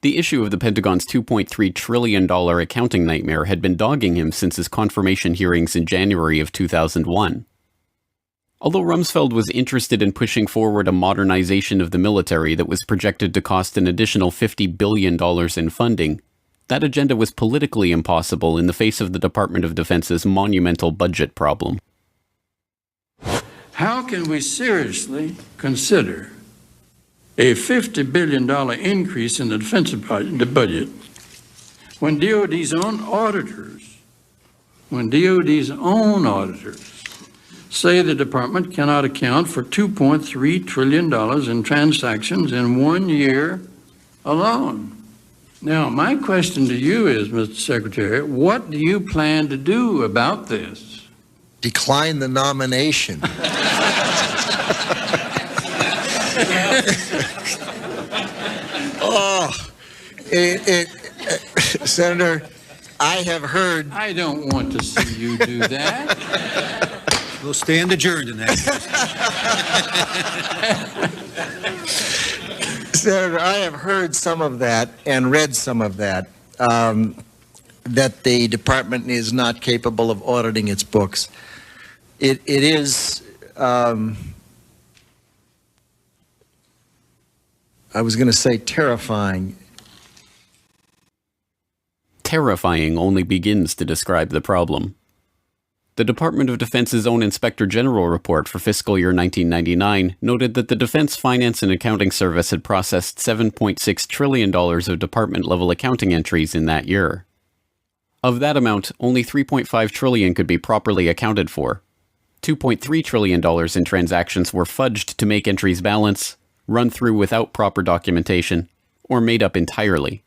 The issue of the Pentagon's $2.3 trillion accounting nightmare had been dogging him since his confirmation hearings in January of 2001. Although Rumsfeld was interested in pushing forward a modernization of the military that was projected to cost an additional $50 billion in funding, that agenda was politically impossible in the face of the Department of Defense's monumental budget problem. How can we seriously consider a $50 billion increase in the defense budget when DOD's own auditors say the department cannot account for $2.3 trillion in transactions in 1 year alone? Now, my question to you is, Mr. Secretary, what do you plan to do about this? Decline the nomination. Senator, I have heard... I don't want to see you do that. We'll stand adjourned in that case. Senator, I have heard some of that and read some of that, that the department is not capable of auditing its books. It is... I was going to say terrifying. Terrifying only begins to describe the problem. The Department of Defense's own Inspector General report for fiscal year 1999 noted that the Defense Finance and Accounting Service had processed $7.6 trillion of department-level accounting entries in that year. Of that amount, only $3.5 trillion could be properly accounted for. $2.3 trillion in transactions were fudged to make entries balance, run through without proper documentation, or made up entirely.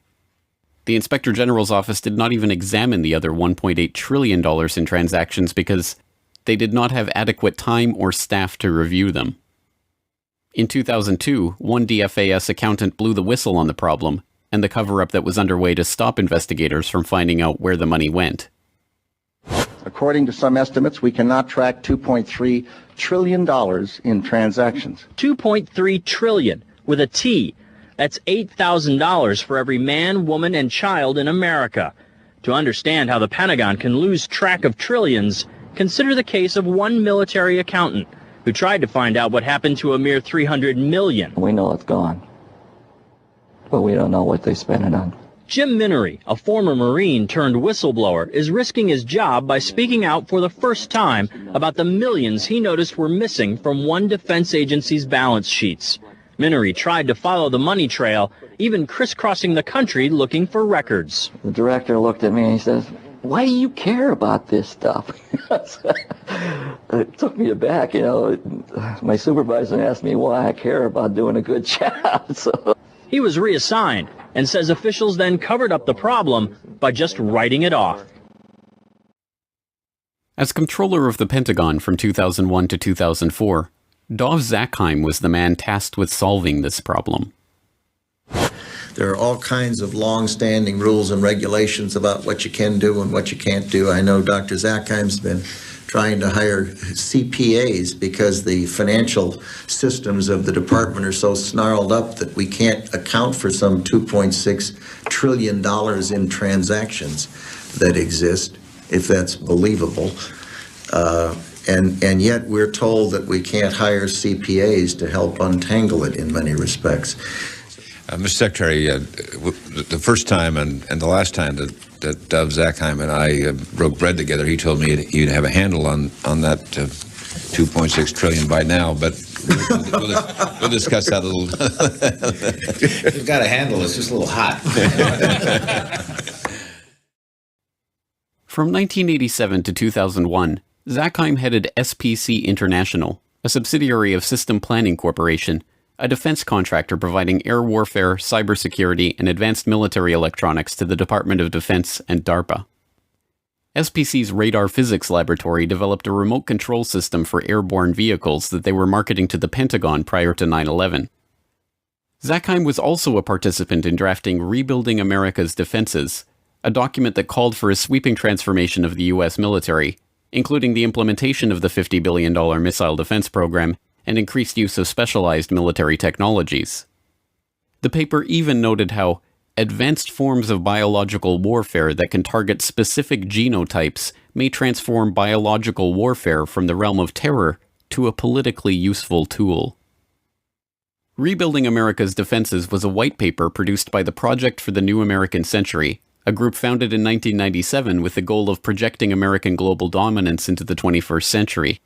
The Inspector General's office did not even examine the other $1.8 trillion in transactions because they did not have adequate time or staff to review them. In 2002, one DFAS accountant blew the whistle on the problem and the cover-up that was underway to stop investigators from finding out where the money went. According to some estimates, we cannot track $2.3 trillion in transactions. $2.3 trillion with a T. That's $8,000 for every man, woman, and child in America. To understand how the Pentagon can lose track of trillions, consider the case of one military accountant who tried to find out what happened to a mere $300 million. We know it's gone, but we don't know what they spent it on. Jim Minery, a former Marine turned whistleblower, is risking his job by speaking out for the first time about the millions he noticed were missing from one defense agency's balance sheets. Minery tried to follow the money trail, even crisscrossing the country looking for records. The director looked at me and he says, "Why do you care about this stuff?" It took me aback, you know. My supervisor asked me why I care about doing a good job. So he was reassigned and says officials then covered up the problem by just writing it off. As controller of the Pentagon from 2001 to 2004, Dov Zakheim was the man tasked with solving this problem. There are all kinds of long-standing rules and regulations about what you can do and what you can't do. I know Dr. Zakheim's been trying to hire CPAs because the financial systems of the department are so snarled up that we can't account for some $2.6 trillion in transactions that exist, if that's believable. And yet we're told that we can't hire CPAs to help untangle it in many respects. Mr. Secretary, the first time and the last time that Dov Zakheim and I broke bread together, he told me he'd have a handle on that $2.6 trillion by now, but we'll discuss that a little. You've got a handle, it's just a little hot. From 1987 to 2001, Zakheim headed SPC International, a subsidiary of System Planning Corporation, a defense contractor providing air warfare, cybersecurity, and advanced military electronics to the Department of Defense and DARPA. SPC's radar physics laboratory developed a remote control system for airborne vehicles that they were marketing to the Pentagon prior to 9/11. Zakheim was also a participant in drafting Rebuilding America's Defenses, a document that called for a sweeping transformation of the U.S. military, including the implementation of the $50 billion missile defense program and increased use of specialized military technologies. The paper even noted how advanced forms of biological warfare that can target specific genotypes may transform biological warfare from the realm of terror to a politically useful tool. Rebuilding America's Defenses was a white paper produced by the Project for the New American Century, a group founded in 1997 with the goal of projecting American global dominance into the 21st century.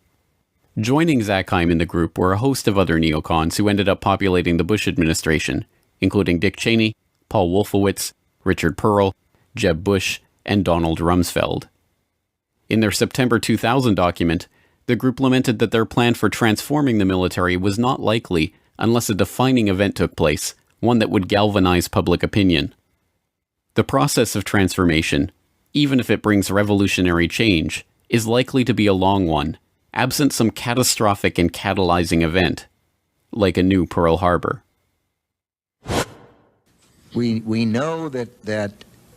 Joining Zakheim in the group were a host of other neocons who ended up populating the Bush administration, including Dick Cheney, Paul Wolfowitz, Richard Pearl, Jeb Bush, and Donald Rumsfeld. In their September 2000 document, the group lamented that their plan for transforming the military was not likely unless a defining event took place, one that would galvanize public opinion. The process of transformation, even if it brings revolutionary change, is likely to be a long one, absent some catastrophic and catalyzing event, like a new Pearl Harbor. We know that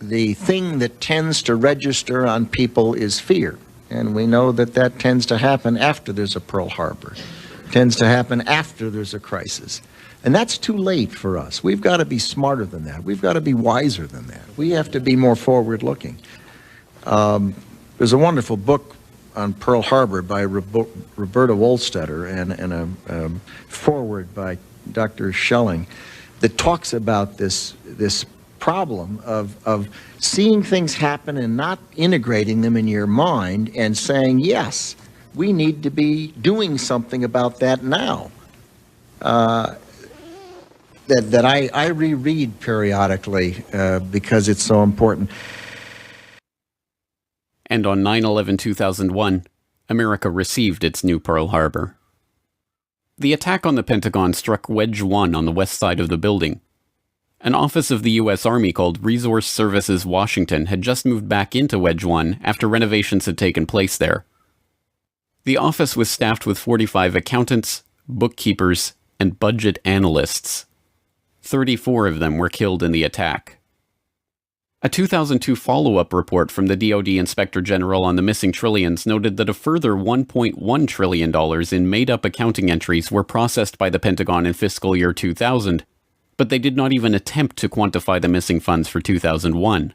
the thing that tends to register on people is fear, and we know that tends to happen after there's a Pearl Harbor. It tends to happen after there's a crisis. And that's too late for us. We've got to be smarter than that. We've got to be wiser than that. We have to be more forward-looking. There's a wonderful book on Pearl Harbor by Roberta Wohlstetter and a foreword by Dr. Schelling that talks about this problem of seeing things happen and not integrating them in your mind and saying, yes, we need to be doing something about that now. That I reread periodically because it's so important. And on 9/11/2001, America received its new Pearl Harbor. The attack on the Pentagon struck Wedge 1 on the west side of the building. An office of the U.S. Army called Resource Services Washington had just moved back into Wedge 1 after renovations had taken place there. The office was staffed with 45 accountants, bookkeepers, and budget analysts. 34 of them were killed in the attack. A 2002 follow-up report from the DoD Inspector General on the missing trillions noted that a further $1.1 trillion in made-up accounting entries were processed by the Pentagon in fiscal year 2000, but they did not even attempt to quantify the missing funds for 2001.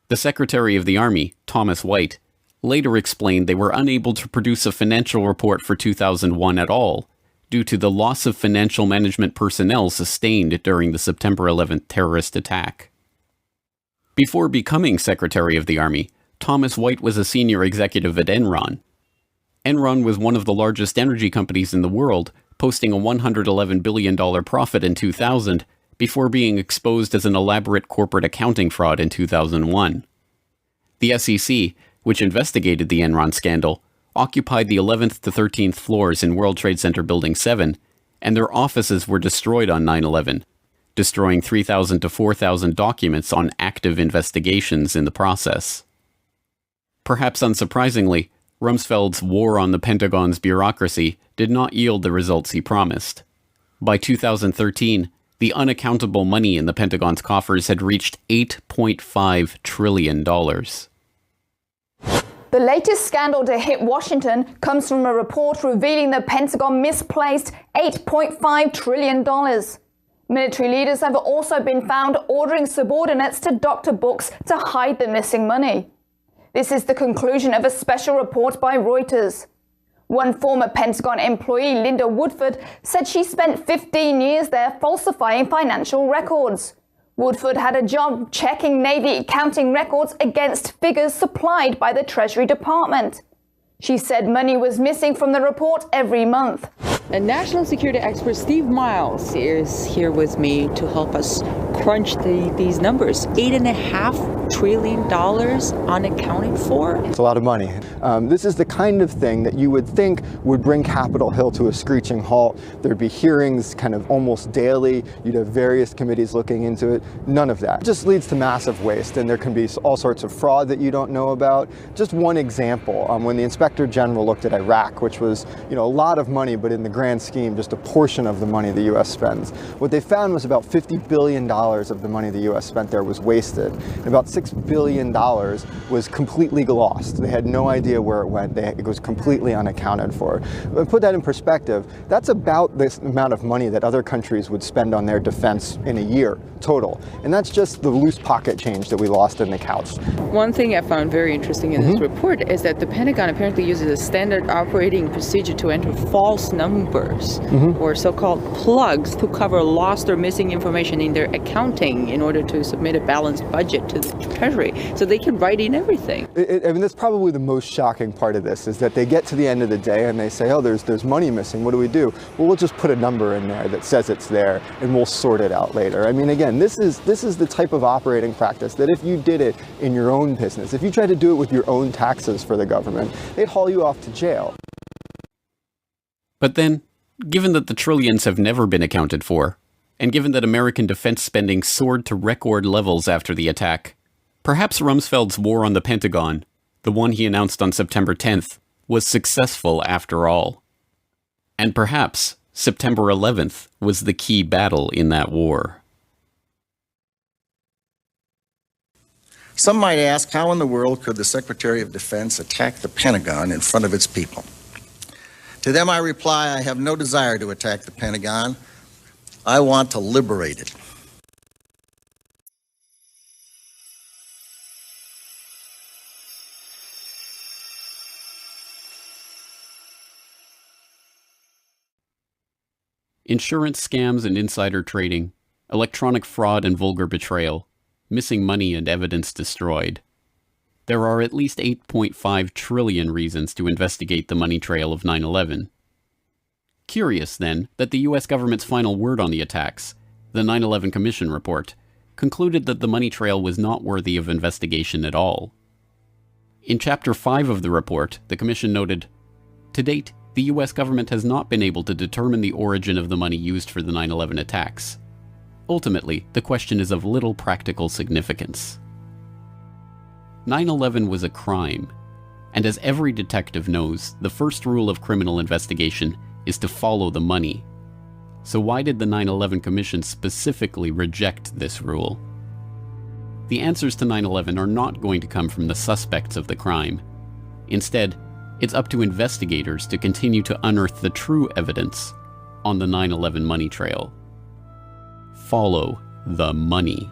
The Secretary of the Army, Thomas White, later explained they were unable to produce a financial report for 2001 at all, due to the loss of financial management personnel sustained during the September 11th terrorist attack. Before becoming Secretary of the Army, Thomas White was a senior executive at Enron. Enron was one of the largest energy companies in the world, posting a $111 billion profit in 2000, before being exposed as an elaborate corporate accounting fraud in 2001. The SEC, which investigated the Enron scandal, occupied the 11th to 13th floors in World Trade Center Building 7, and their offices were destroyed on 9/11, destroying 3,000 to 4,000 documents on active investigations in the process. Perhaps unsurprisingly, Rumsfeld's war on the Pentagon's bureaucracy did not yield the results he promised. By 2013, the unaccountable money in the Pentagon's coffers had reached $8.5 trillion. The latest scandal to hit Washington comes from a report revealing the Pentagon misplaced $8.5 trillion. Military leaders have also been found ordering subordinates to doctor books to hide the missing money. This is the conclusion of a special report by Reuters. One former Pentagon employee, Linda Woodford, said she spent 15 years there falsifying financial records. Woodford had a job checking Navy accounting records against figures supplied by the Treasury Department. She said money was missing from the report every month. And national security expert Steve Miles is here with me to help us crunch these numbers. $8.5 trillion unaccounted for? It's a lot of money. This is the kind of thing that you would think would bring Capitol Hill to a screeching halt. There'd be hearings kind of almost daily. You'd have various committees looking into it. None of that. It just leads to massive waste, and there can be all sorts of fraud that you don't know about. Just one example, when the Inspector General looked at Iraq, which was, a lot of money, but in the grand scheme, just a portion of the money the U.S. spends. What they found was about $50 billion of the money the U.S. spent there was wasted. And about $6 billion was completely lost. They had no idea where it went. It was completely unaccounted for. But put that in perspective, that's about this amount of money that other countries would spend on their defense in a year total. And that's just the loose pocket change that we lost in the couch. One thing I found very interesting in this report is that the Pentagon apparently uses a standard operating procedure to enter false numbers or so-called plugs to cover lost or missing information in their accounting in order to submit a balanced budget to the Treasury. So they can write in everything. I mean, that's probably the most shocking part of this, is that they get to the end of the day and they say, oh, there's money missing. What do we do? Well, we'll just put a number in there that says it's there, and we'll sort it out later. I mean, again, this is the type of operating practice that if you did it in your own business, if you tried to do it with your own taxes for the government, they'd haul you off to jail. But then, given that the trillions have never been accounted for, and given that American defense spending soared to record levels after the attack, perhaps Rumsfeld's war on the Pentagon, the one he announced on September 10th, was successful after all. And perhaps September 11th was the key battle in that war. Some might ask, how in the world could the Secretary of Defense attack the Pentagon in front of its people? To them I reply, I have no desire to attack the Pentagon. I want to liberate it. Insurance scams and insider trading, electronic fraud and vulgar betrayal, missing money and evidence destroyed. There are at least 8.5 trillion reasons to investigate the money trail of 9/11. Curious, then, that the US government's final word on the attacks, the 9/11 Commission report, concluded that the money trail was not worthy of investigation at all. In Chapter 5 of the report, the Commission noted, "To date, the US government has not been able to determine the origin of the money used for the 9/11 attacks. Ultimately, the question is of little practical significance." 9/11 was a crime, and as every detective knows, the first rule of criminal investigation is to follow the money. So why did the 9/11 Commission specifically reject this rule? The answers to 9/11 are not going to come from the suspects of the crime. Instead, it's up to investigators to continue to unearth the true evidence on the 9/11 money trail. Follow the money.